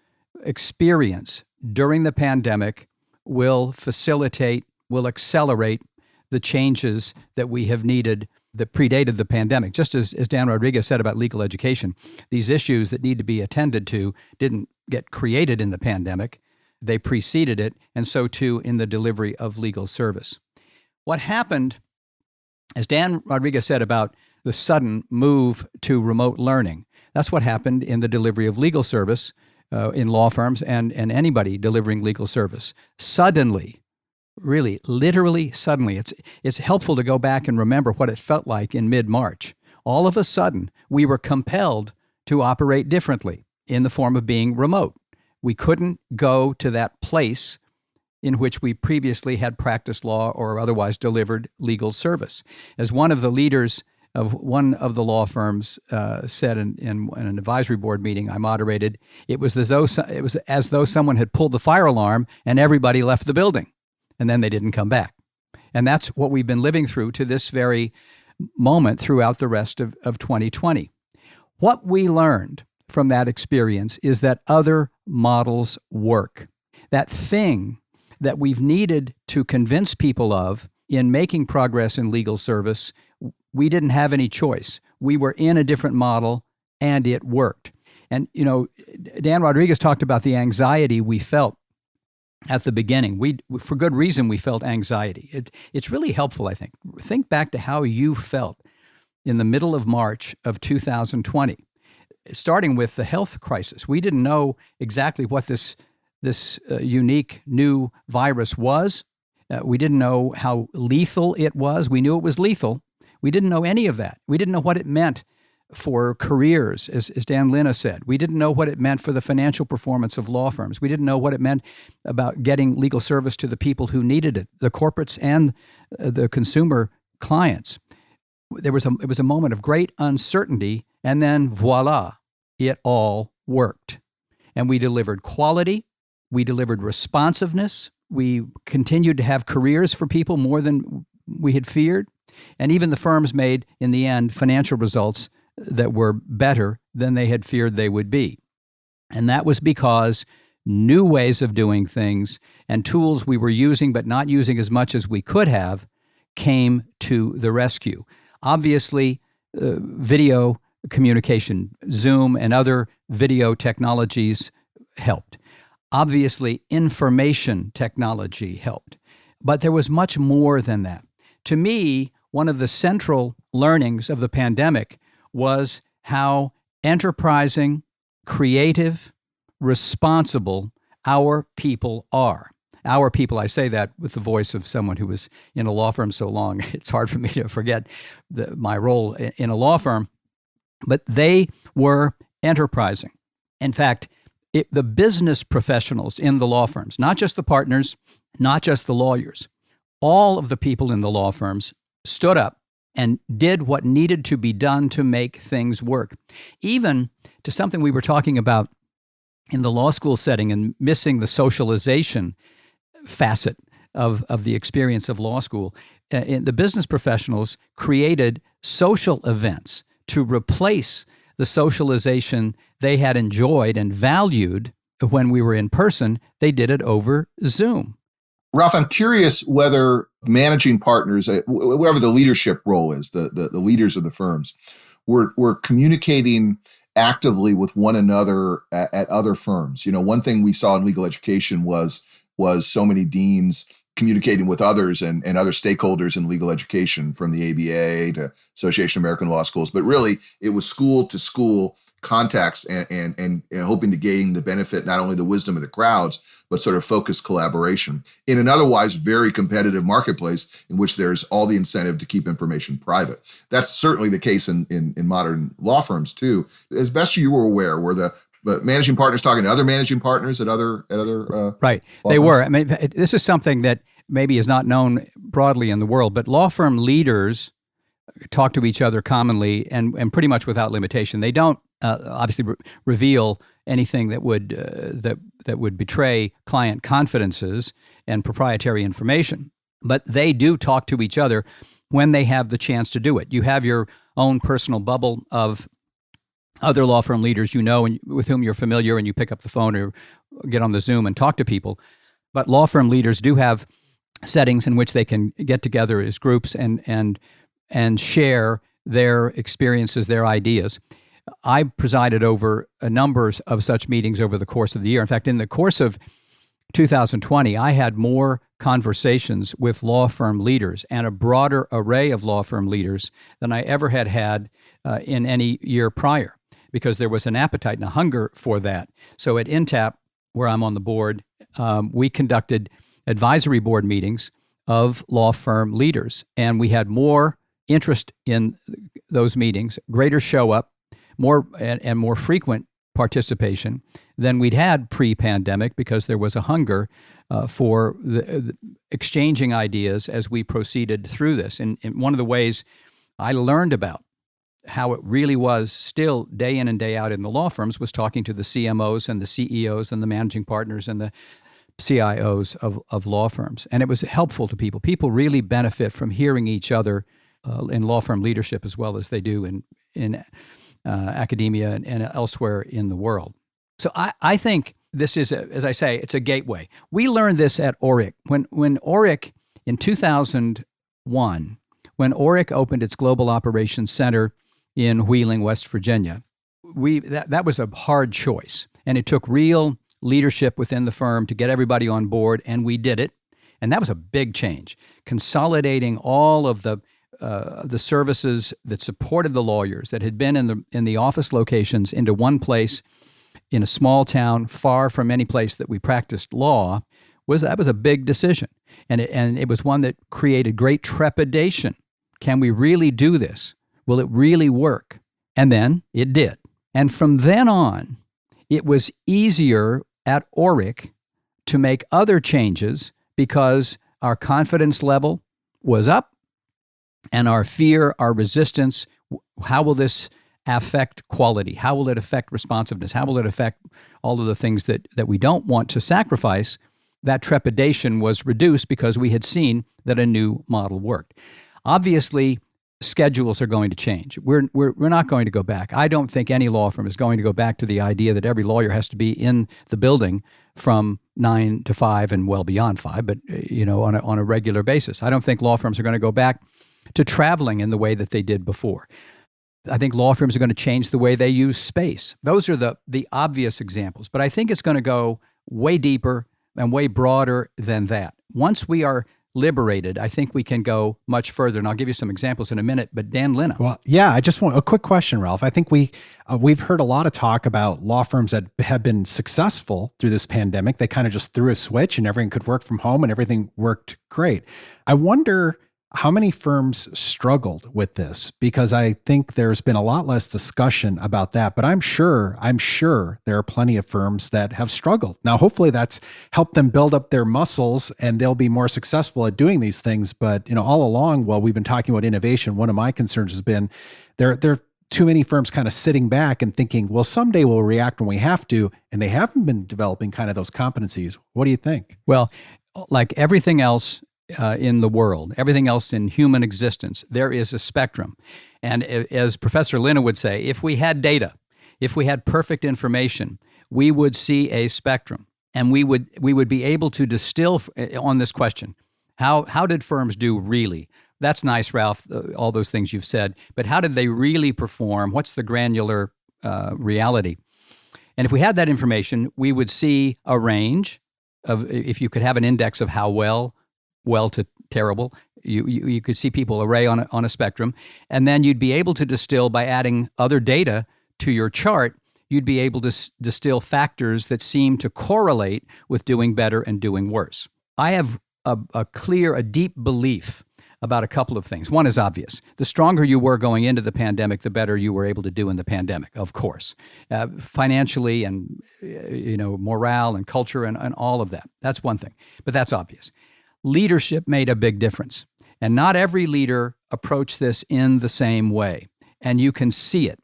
experience during the pandemic will facilitate, will accelerate the changes that we have needed that predated the pandemic. Just as Dan Rodriguez said about legal education, these issues that need to be attended to didn't get created in the pandemic. They preceded it, and so too in the delivery of legal service. What happened, as Dan Rodriguez said about the sudden move to remote learning, that's what happened in the delivery of legal service in law firms and anybody delivering legal service. Suddenly, really, literally suddenly, it's helpful to go back and remember what it felt like in mid-March. All of a sudden, we were compelled to operate differently in the form of being remote. We couldn't go to that place in which we previously had practiced law or otherwise delivered legal service. As one of the leaders of one of the law firms said in an advisory board meeting I moderated, it was as though someone had pulled the fire alarm and everybody left the building, and then they didn't come back. And that's what we've been living through to this very moment throughout the rest of 2020. What we learned from that experience is that other models work. That thing that we've needed to convince people of in making progress in legal service, we didn't have any choice. We were in a different model, and it worked. And, Dan Rodriguez talked about the anxiety we felt at the beginning. For good reason, we felt anxiety. It's really helpful, I think. Think back to how you felt in the middle of March of 2020, starting with the health crisis. We didn't know exactly what this unique new virus was. We didn't know how lethal it was. We knew it was lethal. We didn't know any of that. We didn't know what it meant for careers, as Dan Linna said. We didn't know what it meant for the financial performance of law firms. We didn't know what it meant about getting legal service to the people who needed it, the corporates and the consumer clients. It was a moment of great uncertainty, and then voila, it all worked. And we delivered quality. We delivered responsiveness. We continued to have careers for people more than we had feared. And even the firms made, in the end, financial results that were better than they had feared they would be. And that was because new ways of doing things and tools we were using but not using as much as we could have came to the rescue. Obviously, video communication, Zoom and other video technologies helped. Obviously, information technology helped. But there was much more than that. To me, one of the central learnings of the pandemic was how enterprising, creative, responsible our people are. Our people, I say that with the voice of someone who was in a law firm so long, it's hard for me to forget my role in a law firm. But they were enterprising. In fact, the business professionals in the law firms, not just the partners, not just the lawyers, all of the people in the law firms stood up and did what needed to be done to make things work. Even to something we were talking about in the law school setting and missing the socialization facet of the experience of law school, the business professionals created social events to replace the socialization they had enjoyed and valued when we were in person. They did it over Zoom. Ralph, I'm curious whether managing partners, whatever the leadership role is, the leaders of the firms, were communicating actively with one another at other firms. One thing we saw in legal education was so many deans communicating with others and other stakeholders in legal education, from the ABA to Association of American Law Schools. But really, it was school to school contacts and hoping to gain the benefit, not only the wisdom of the crowds, but sort of focused collaboration in an otherwise very competitive marketplace in which there's all the incentive to keep information private. That's certainly the case in modern law firms too. As best you were aware, were the managing partners talking to other managing partners at other right. They firms? were. I mean, this is something that maybe is not known broadly in the world, but law firm leaders talk to each other commonly and pretty much without limitation. They don't obviously reveal anything that would that would betray client confidences and proprietary information, but they do talk to each other when they have the chance to do it. You have your own personal bubble of other law firm leaders and with whom you're familiar, and you pick up the phone or get on the Zoom and talk to people. But law firm leaders do have settings in which they can get together as groups and share their experiences, their ideas. I presided over a number of such meetings over the course of the year. In fact, in the course of 2020, I had more conversations with law firm leaders and a broader array of law firm leaders than I ever had in any year prior, because there was an appetite and a hunger for that. So at INTAP, where I'm on the board, we conducted advisory board meetings of law firm leaders, and we had more interest in those meetings, greater show up, more frequent participation than we'd had pre-pandemic, because there was a hunger for the exchanging ideas as we proceeded through this. And one of the ways I learned about how it really was still day in and day out in the law firms was talking to the CMOs and the CEOs and the managing partners and the CIOs of law firms. And it was helpful to people. People really benefit from hearing each other in law firm leadership as well as they do in academia and elsewhere in the world. So I think this is, as I say, it's a gateway. We learned this at Orrick. When Orrick, in 2001, when Orrick opened its Global Operations Center in Wheeling, West Virginia, that was a hard choice. And it took real leadership within the firm to get everybody on board, and we did it. And that was a big change, consolidating all of the services that supported the lawyers that had been in the office locations into one place in a small town far from any place that we practiced law. That was a big decision, and it was one that created great trepidation. Can we really do this? Will it really work? And then it did. And from then on, it was easier at Orrick to make other changes because our confidence level was up, and our fear, our resistance, how will this affect quality? How will it affect responsiveness? How will it affect all of the things that we don't want to sacrifice? That trepidation was reduced because we had seen that a new model worked. Obviously, schedules are going to change. We're not going to go back. I don't think any law firm is going to go back to the idea that every lawyer has to be in the building from 9 to 5 and well beyond 5, but on a regular basis. I don't think law firms are going to go back to traveling in the way that they did before. I think law firms are going to change the way they use space. Those are the obvious examples, but I think it's going to go way deeper and way broader than that. Once we are liberated, I think we can go much further, and I'll give you some examples in a minute, but Dan Linna. Well, yeah, I just want a quick question, Ralph. I think we've heard a lot of talk about law firms that have been successful through this pandemic. They kind of just threw a switch and everything could work from home and everything worked great. I wonder how many firms struggled with this, because I think there's been a lot less discussion about that, but I'm sure there are plenty of firms that have struggled. Now, hopefully that's helped them build up their muscles and they'll be more successful at doing these things. But, all along, while we've been talking about innovation, one of my concerns has been there are too many firms kind of sitting back and thinking, well, someday we'll react when we have to, and they haven't been developing kind of those competencies. What do you think? Well, like everything else in the world, everything else in human existence, there is a spectrum. And as Professor Linna would say, if we had data, if we had perfect information, we would see a spectrum, and we would be able to distill on this question. How did firms do really? That's nice, Ralph, all those things you've said, but how did they really perform? What's the granular reality? And if we had that information, we would see a range of, if you could have an index of how well to terrible, you could see people array on a spectrum, and then you'd be able to distill by adding other data to your chart, you'd be able to distill factors that seem to correlate with doing better and doing worse. I have a deep belief about a couple of things. One is obvious. The stronger you were going into the pandemic, the better you were able to do in the pandemic, of course. Financially and, morale and culture and all of that. That's one thing, but that's obvious. Leadership made a big difference. And not every leader approached this in the same way. And you can see it.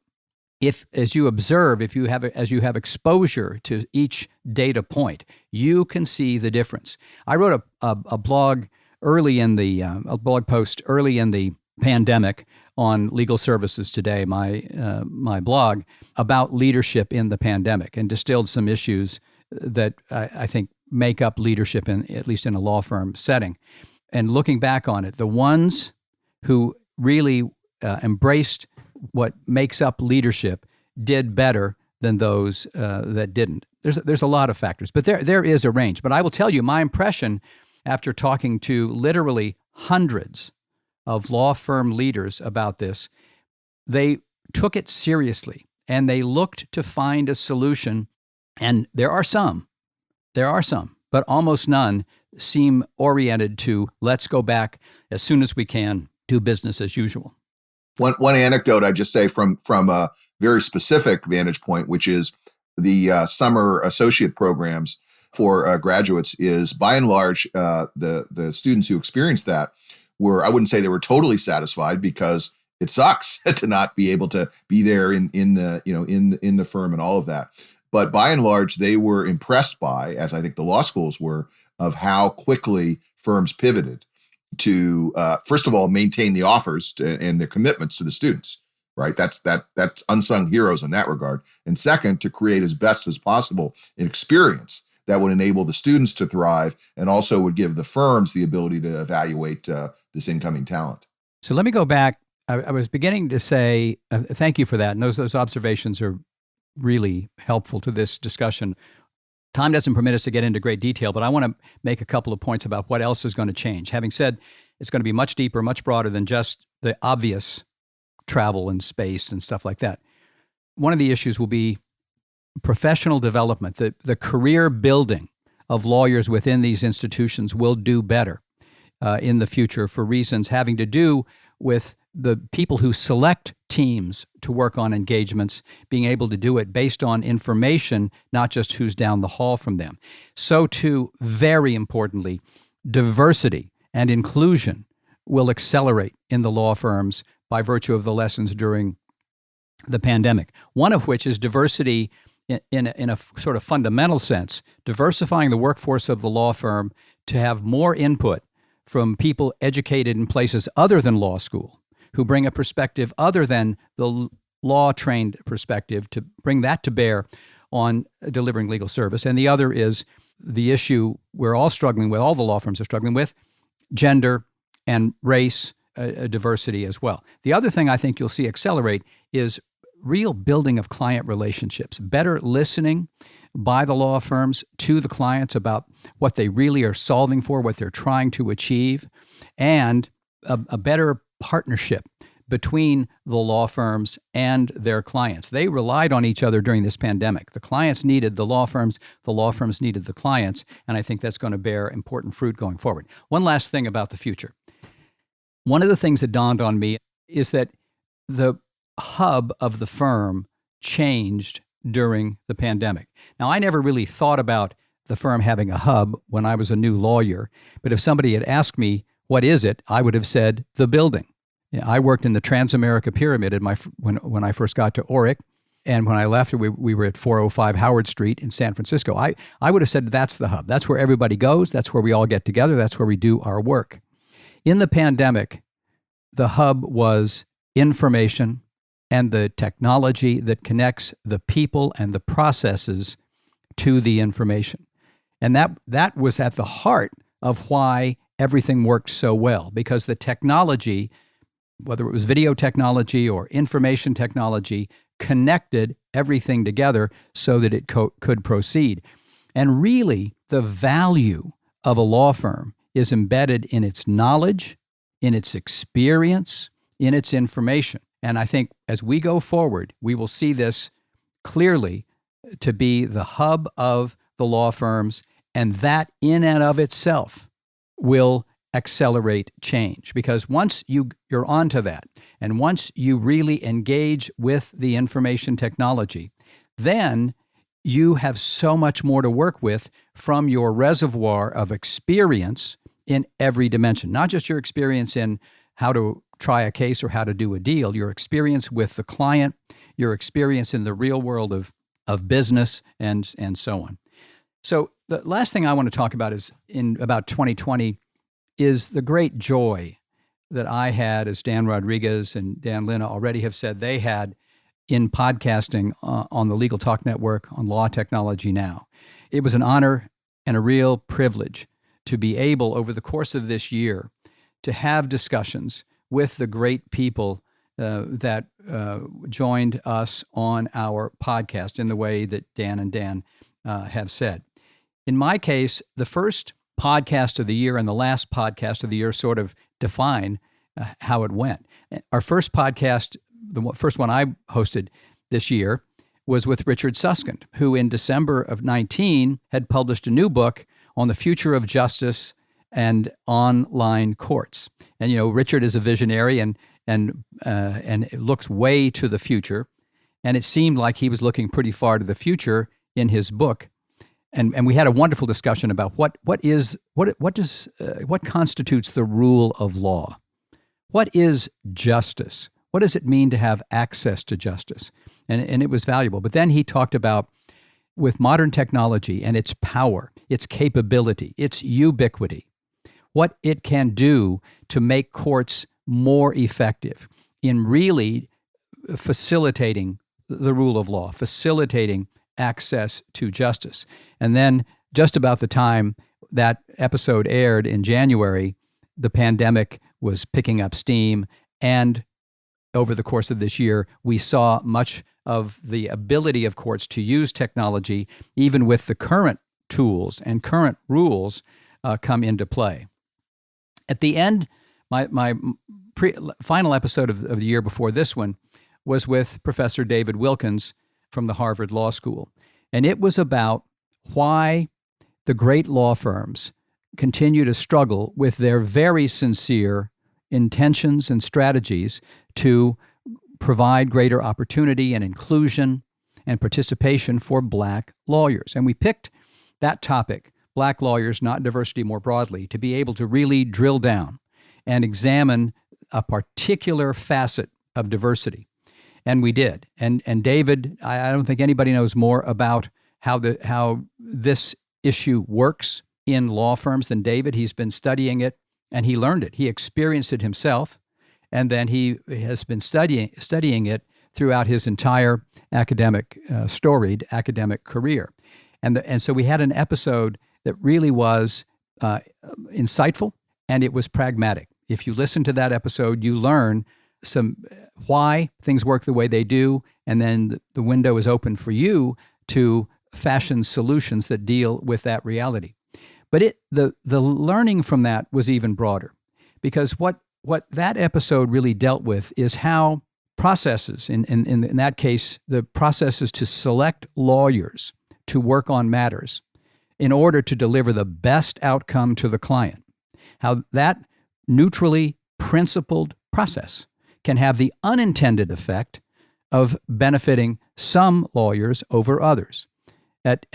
As you have exposure to each data point, you can see the difference. I wrote a blog a blog post early in the pandemic on Legal Services Today, my blog, about leadership in the pandemic, and distilled some issues that I think make up leadership at least in a law firm setting. And looking back on it, the ones who really embraced what makes up leadership did better than those that didn't. There's a lot of factors, but there is a range. But I will tell you, my impression after talking to literally hundreds of law firm leaders about this, they took it seriously and they looked to find a solution. And there are some, but almost none seem oriented to let's go back as soon as we can, do business as usual. One anecdote I just say from a very specific vantage point, which is the summer associate programs for graduates, is by and large the students who experienced that I wouldn't say they were totally satisfied, because it sucks to not be able to be there in the firm and all of that. But by and large, they were impressed by, as I think the law schools were, of how quickly firms pivoted to, first of all, maintain the offers and their commitments to the students, right? That's unsung heroes in that regard. And second, to create as best as possible an experience that would enable the students to thrive and also would give the firms the ability to evaluate this incoming talent. So let me go back. I was beginning to say, thank you for that. And those observations are really helpful to this discussion. Time doesn't permit us to get into great detail, but I want to make a couple of points about what else is going to change. Having said, it's going to be much deeper, much broader than just the obvious travel and space and stuff like that. One of the issues will be professional development. The career building of lawyers within these institutions will do better in the future for reasons having to do with the people who select teams to work on engagements being able to do it based on information, not just who's down the hall from them. So too, very importantly, diversity and inclusion will accelerate in the law firms by virtue of the lessons during the pandemic. One of which is diversity in a sort of fundamental sense, diversifying the workforce of the law firm to have more input from people educated in places other than law school, who bring a perspective other than the law-trained perspective, to bring that to bear on delivering legal service. And the other is the issue we're all struggling with, all the law firms are struggling with, gender and race diversity as well. The other thing I think you'll see accelerate is real building of client relationships, better listening by the law firms to the clients about what they really are solving for, what they're trying to achieve, and a better partnership between the law firms and their clients. They relied on each other during this pandemic. The clients needed the law firms needed the clients, and I think that's going to bear important fruit going forward. One last thing about the future. One of the things that dawned on me is that the hub of the firm changed during the pandemic. Now, I never really thought about the firm having a hub when I was a new lawyer, but if somebody had asked me, what is it? I would have said the building. I worked in the Transamerica Pyramid when I first got to Orrick, and when I left, we were at 405 Howard Street in San Francisco. I would have said that's the hub. That's where everybody goes. That's where we all get together. That's where we do our work. In the pandemic, the hub was information and the technology that connects the people and the processes to the information. And that was at the heart of why everything worked so well, because the technology, whether it was video technology or information technology, connected everything together so that it could proceed. And really, the value of a law firm is embedded in its knowledge, in its experience, in its information. And I think as we go forward, we will see this clearly to be the hub of the law firms, and that in and of itself will accelerate change. Because once you're onto that, and once you really engage with the information technology, then you have so much more to work with from your reservoir of experience in every dimension, not just your experience in how to try a case or how to do a deal, your experience with the client, your experience in the real world of business, and so on. So the last thing I want to talk about is about 2020 is the great joy that I had, as Dan Rodriguez and Dan Linna already have said they had, in podcasting on the Legal Talk Network on Law Technology Now. It was an honor and a real privilege to be able, over the course of this year, to have discussions with the great people that joined us on our podcast in the way that Dan and Dan have said. In my case, the first podcast of the year and the last podcast of the year sort of define how it went. Our first podcast, the first one I hosted this year, was with Richard Susskind, who in December of 19 had published a new book on the future of justice and online courts. And Richard is a visionary and it looks way to the future. And it seemed like he was looking pretty far to the future in his book. And we had a wonderful discussion about what constitutes the rule of law. What is justice? What does it mean to have access to justice? And it was valuable. But then he talked about, with modern technology and its power, its capability, its ubiquity, what it can do to make courts more effective in really facilitating the rule of law, facilitating access to justice. And then just about the time that episode aired in January, the pandemic was picking up steam, and over the course of this year, we saw much of the ability of courts to use technology, even with the current tools and current rules, come into play. At the end, my final episode of the year before this one was with Professor David Wilkins from the Harvard Law School. And it was about why the great law firms continue to struggle with their very sincere intentions and strategies to provide greater opportunity and inclusion and participation for Black lawyers. And we picked that topic, Black lawyers, not diversity more broadly, to be able to really drill down and examine a particular facet of diversity. And we did. And David, I don't think anybody knows more about how this issue works in law firms than David. He's been studying it and he learned it. He experienced it himself. And then he has been studying it throughout his entire storied academic career. And so we had an episode that really was insightful, and it was pragmatic. If you listen to that episode, you learn why things work the way they do, and then the window is open for you to fashion solutions that deal with that reality. But the learning from that was even broader, because what that episode really dealt with is how processes, in that case, the processes to select lawyers to work on matters in order to deliver the best outcome to the client, how that neutrally principled process can have the unintended effect of benefiting some lawyers over others, at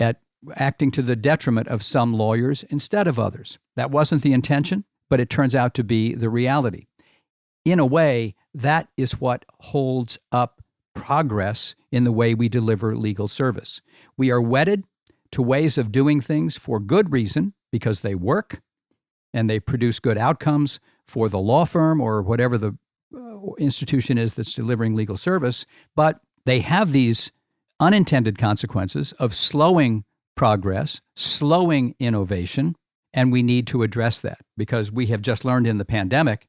acting to the detriment of some lawyers instead of others. That wasn't the intention, but it turns out to be the reality. In a way, that is what holds up progress in the way we deliver legal service. We are wedded to ways of doing things for good reason, because they work and they produce good outcomes for the law firm or whatever the institution is that's delivering legal service, but they have these unintended consequences of slowing progress, slowing innovation, and we need to address that, because we have just learned in the pandemic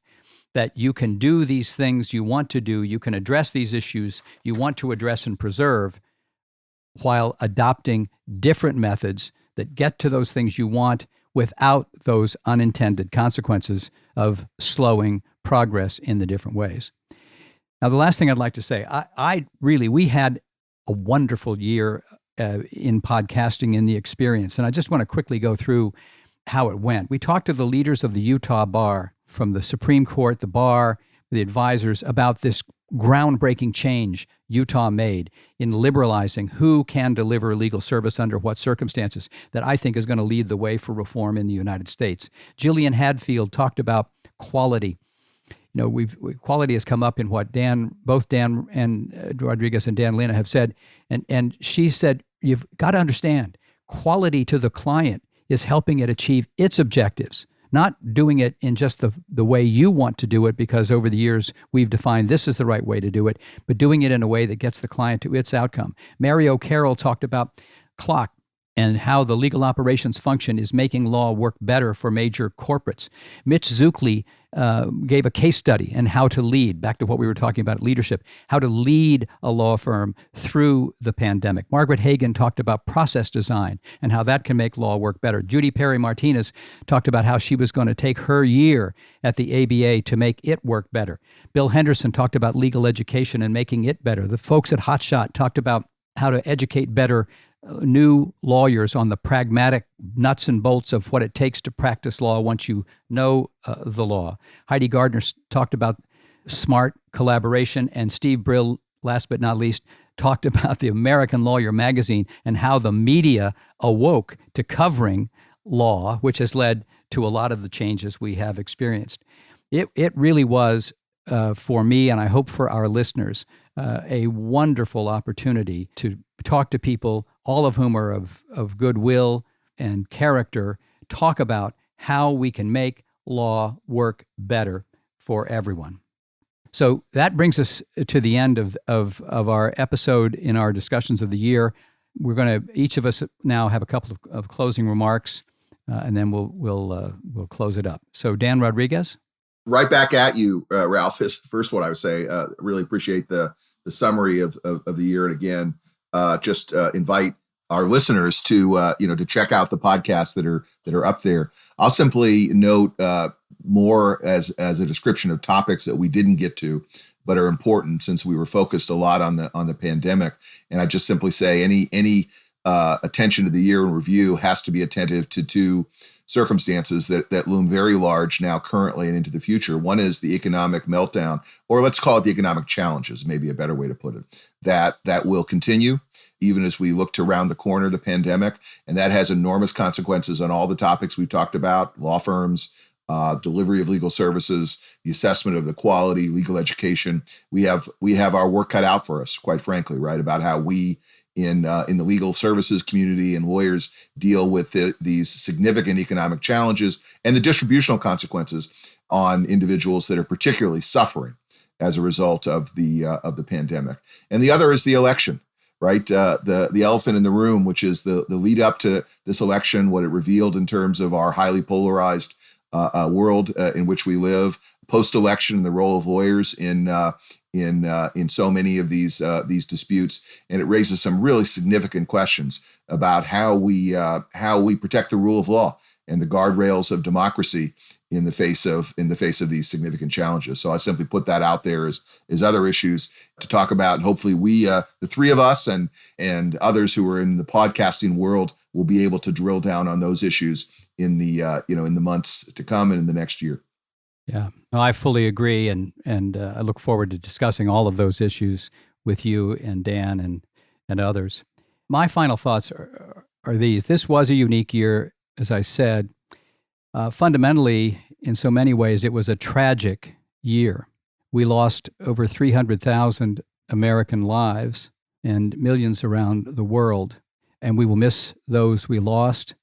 that you can do these things you want to do, you can address these issues you want to address and preserve, while adopting different methods that get to those things you want without those unintended consequences of slowing progress in the different ways. Now, the last thing I'd like to say, we had a wonderful year in podcasting in the experience. And I just want to quickly go through how it went. We talked to the leaders of the Utah bar, from the Supreme Court, the bar, the advisors, about this groundbreaking change Utah made in liberalizing who can deliver legal service under what circumstances, that I think is going to lead the way for reform in the United States. Jillian Hadfield talked about quality. Quality has come up in what both Dan and Rodriguez and Dan Linna have said, and she said, you've got to understand, quality to the client is helping it achieve its objectives, not doing it in just the way you want to do it, because over the years we've defined this is the right way to do it, but doing it in a way that gets the client to its outcome. Mary O'Carroll talked about clock and how the legal operations function is making law work better for major corporates. Mitch Zuckley gave a case study on how to lead, back to what we were talking about, leadership, how to lead a law firm through the pandemic. Margaret Hagan talked about process design and how that can make law work better. Judy Perry Martinez talked about how she was going to take her year at the ABA to make it work better. Bill Henderson talked about legal education and making it better. The folks at Hotshot talked about how to educate better new lawyers on the pragmatic nuts and bolts of what it takes to practice law once you know the law. Heidi Gardner talked about smart collaboration, and Steve Brill, last but not least, talked about the American Lawyer magazine and how the media awoke to covering law, which has led to a lot of the changes we have experienced. It really was, for me, and I hope for our listeners, a wonderful opportunity to talk to people, all of whom are of goodwill and character, talk about how we can make law work better for everyone. So that brings us to the end of our episode in our discussions of the year. We're going to, each of us now, have a couple of closing remarks, and then we'll close it up. So Dan Rodriguez? Right back at you, Ralph, is first what I would say. Really appreciate the summary of the year. And again, just invite our listeners to to check out the podcasts that are up there. I'll simply note more as a description of topics that we didn't get to, but are important since we were focused a lot on the pandemic. And I just simply say any attention to the year in review has to be attentive to two circumstances that loom very large now currently and into the future. One is the economic meltdown, or let's call it the economic challenges, maybe a better way to put it, that will continue even as we look to round the corner of the pandemic. And that has enormous consequences on all the topics we've talked about: law firms, delivery of legal services, the assessment of the quality, legal education. We have our work cut out for us, quite frankly, right, about how we in the legal services community and lawyers deal with these significant economic challenges and the distributional consequences on individuals that are particularly suffering as a result of the pandemic. And the other is the election, right? The elephant in the room, which is the lead up to this election, what it revealed in terms of our highly polarized world in which we live, post-election, the role of lawyers in so many of these disputes, and it raises some really significant questions about how we protect the rule of law and the guardrails of democracy in the face of these significant challenges. So I simply put that out there as other issues to talk about, and hopefully we, the three of us and others who are in the podcasting world, will be able to drill down on those issues in the in the months to come and in the next year. Yeah, no, I fully agree, and I look forward to discussing all of those issues with you and Dan and others. My final thoughts are these. This was a unique year, as I said. Fundamentally, in so many ways, it was a tragic year. We lost over 300,000 American lives and millions around the world, and we will miss those we lost,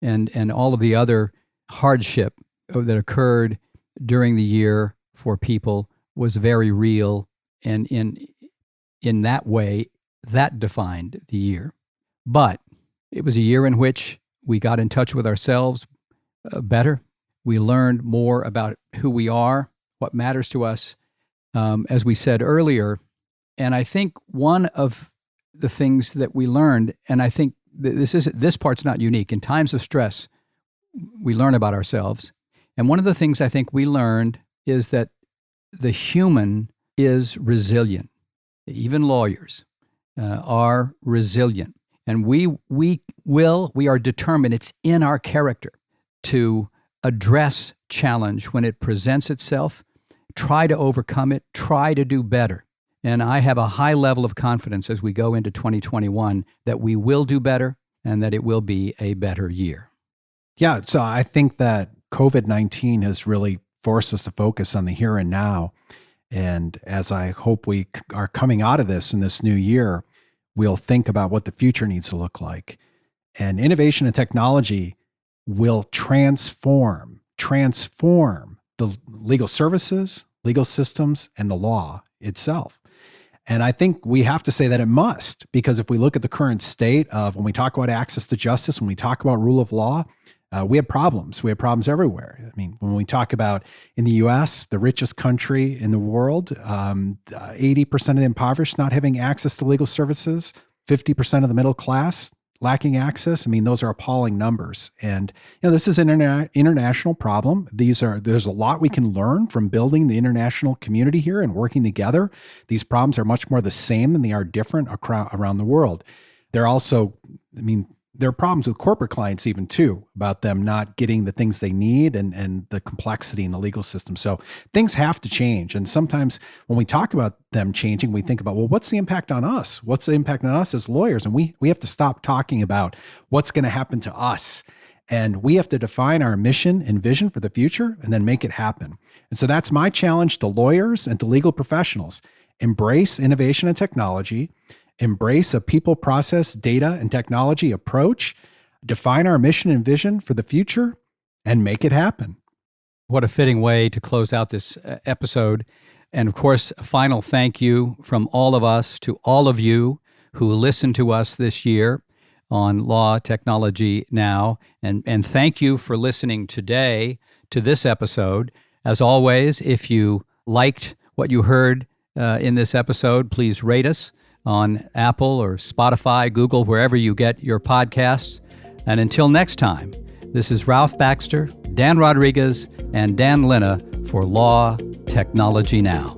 and all of the other hardship that occurred during the year for people was very real, and in that way, that defined the year. But it was a year in which we got in touch with ourselves better. We learned more about who we are, what matters to us, as we said earlier. And I think one of the things that we learned, and I think this part's not unique. In times of stress, we learn about ourselves. And one of the things I think we learned is that the human is resilient. Even lawyers are resilient. And we are determined, it's in our character to address challenge when it presents itself, try to overcome it, try to do better. And I have a high level of confidence as we go into 2021 that we will do better and that it will be a better year. Yeah, so I think that COVID-19 has really forced us to focus on the here and now. And as I hope we are coming out of this in this new year, we'll think about what the future needs to look like. And innovation and technology will transform the legal services, legal systems, and the law itself. And I think we have to say that it must, because if we look at the current state of when we talk about access to justice, when we talk about rule of law, we have problems. We have problems everywhere. I mean, when we talk about in the U.S., the richest country in the world, 80% of the impoverished not having access to legal services, 50% of the middle class lacking access. I mean, those are appalling numbers. And this is an international problem. There's a lot we can learn from building the international community here and working together. These problems are much more the same than they are different around the world. They're also, there are problems with corporate clients even too, about them not getting the things they need and the complexity in the legal system. So things have to change. And sometimes when we talk about them changing, we think about, well, what's the impact on us? What's the impact on us as lawyers? And we have to stop talking about what's going to happen to us. And we have to define our mission and vision for the future and then make it happen. And so that's my challenge to lawyers and to legal professionals. Embrace innovation and technology. Embrace a people, process, data, and technology approach, define our mission and vision for the future, and make it happen. What a fitting way to close out this episode. And of course, a final thank you from all of us to all of you who listened to us this year on Law Technology Now. And thank you for listening today to this episode. As always, if you liked what you heard in this episode, please rate us on Apple or Spotify, Google, wherever you get your podcasts. And until next time, this is Ralph Baxter, Dan Rodriguez, and Dan Linna for Law Technology Now.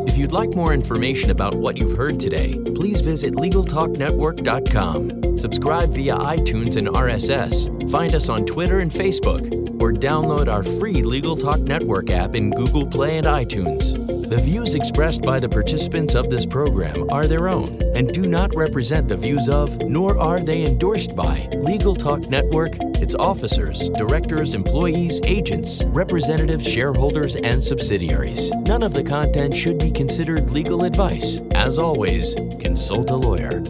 If you'd like more information about what you've heard today, please visit LegalTalkNetwork.com. Subscribe via iTunes and RSS. Find us on Twitter and Facebook, or download our free Legal Talk Network app in Google Play and iTunes. The views expressed by the participants of this program are their own and do not represent the views of, nor are they endorsed by, Legal Talk Network, its officers, directors, employees, agents, representatives, shareholders, and subsidiaries. None of the content should be considered legal advice. As always, consult a lawyer.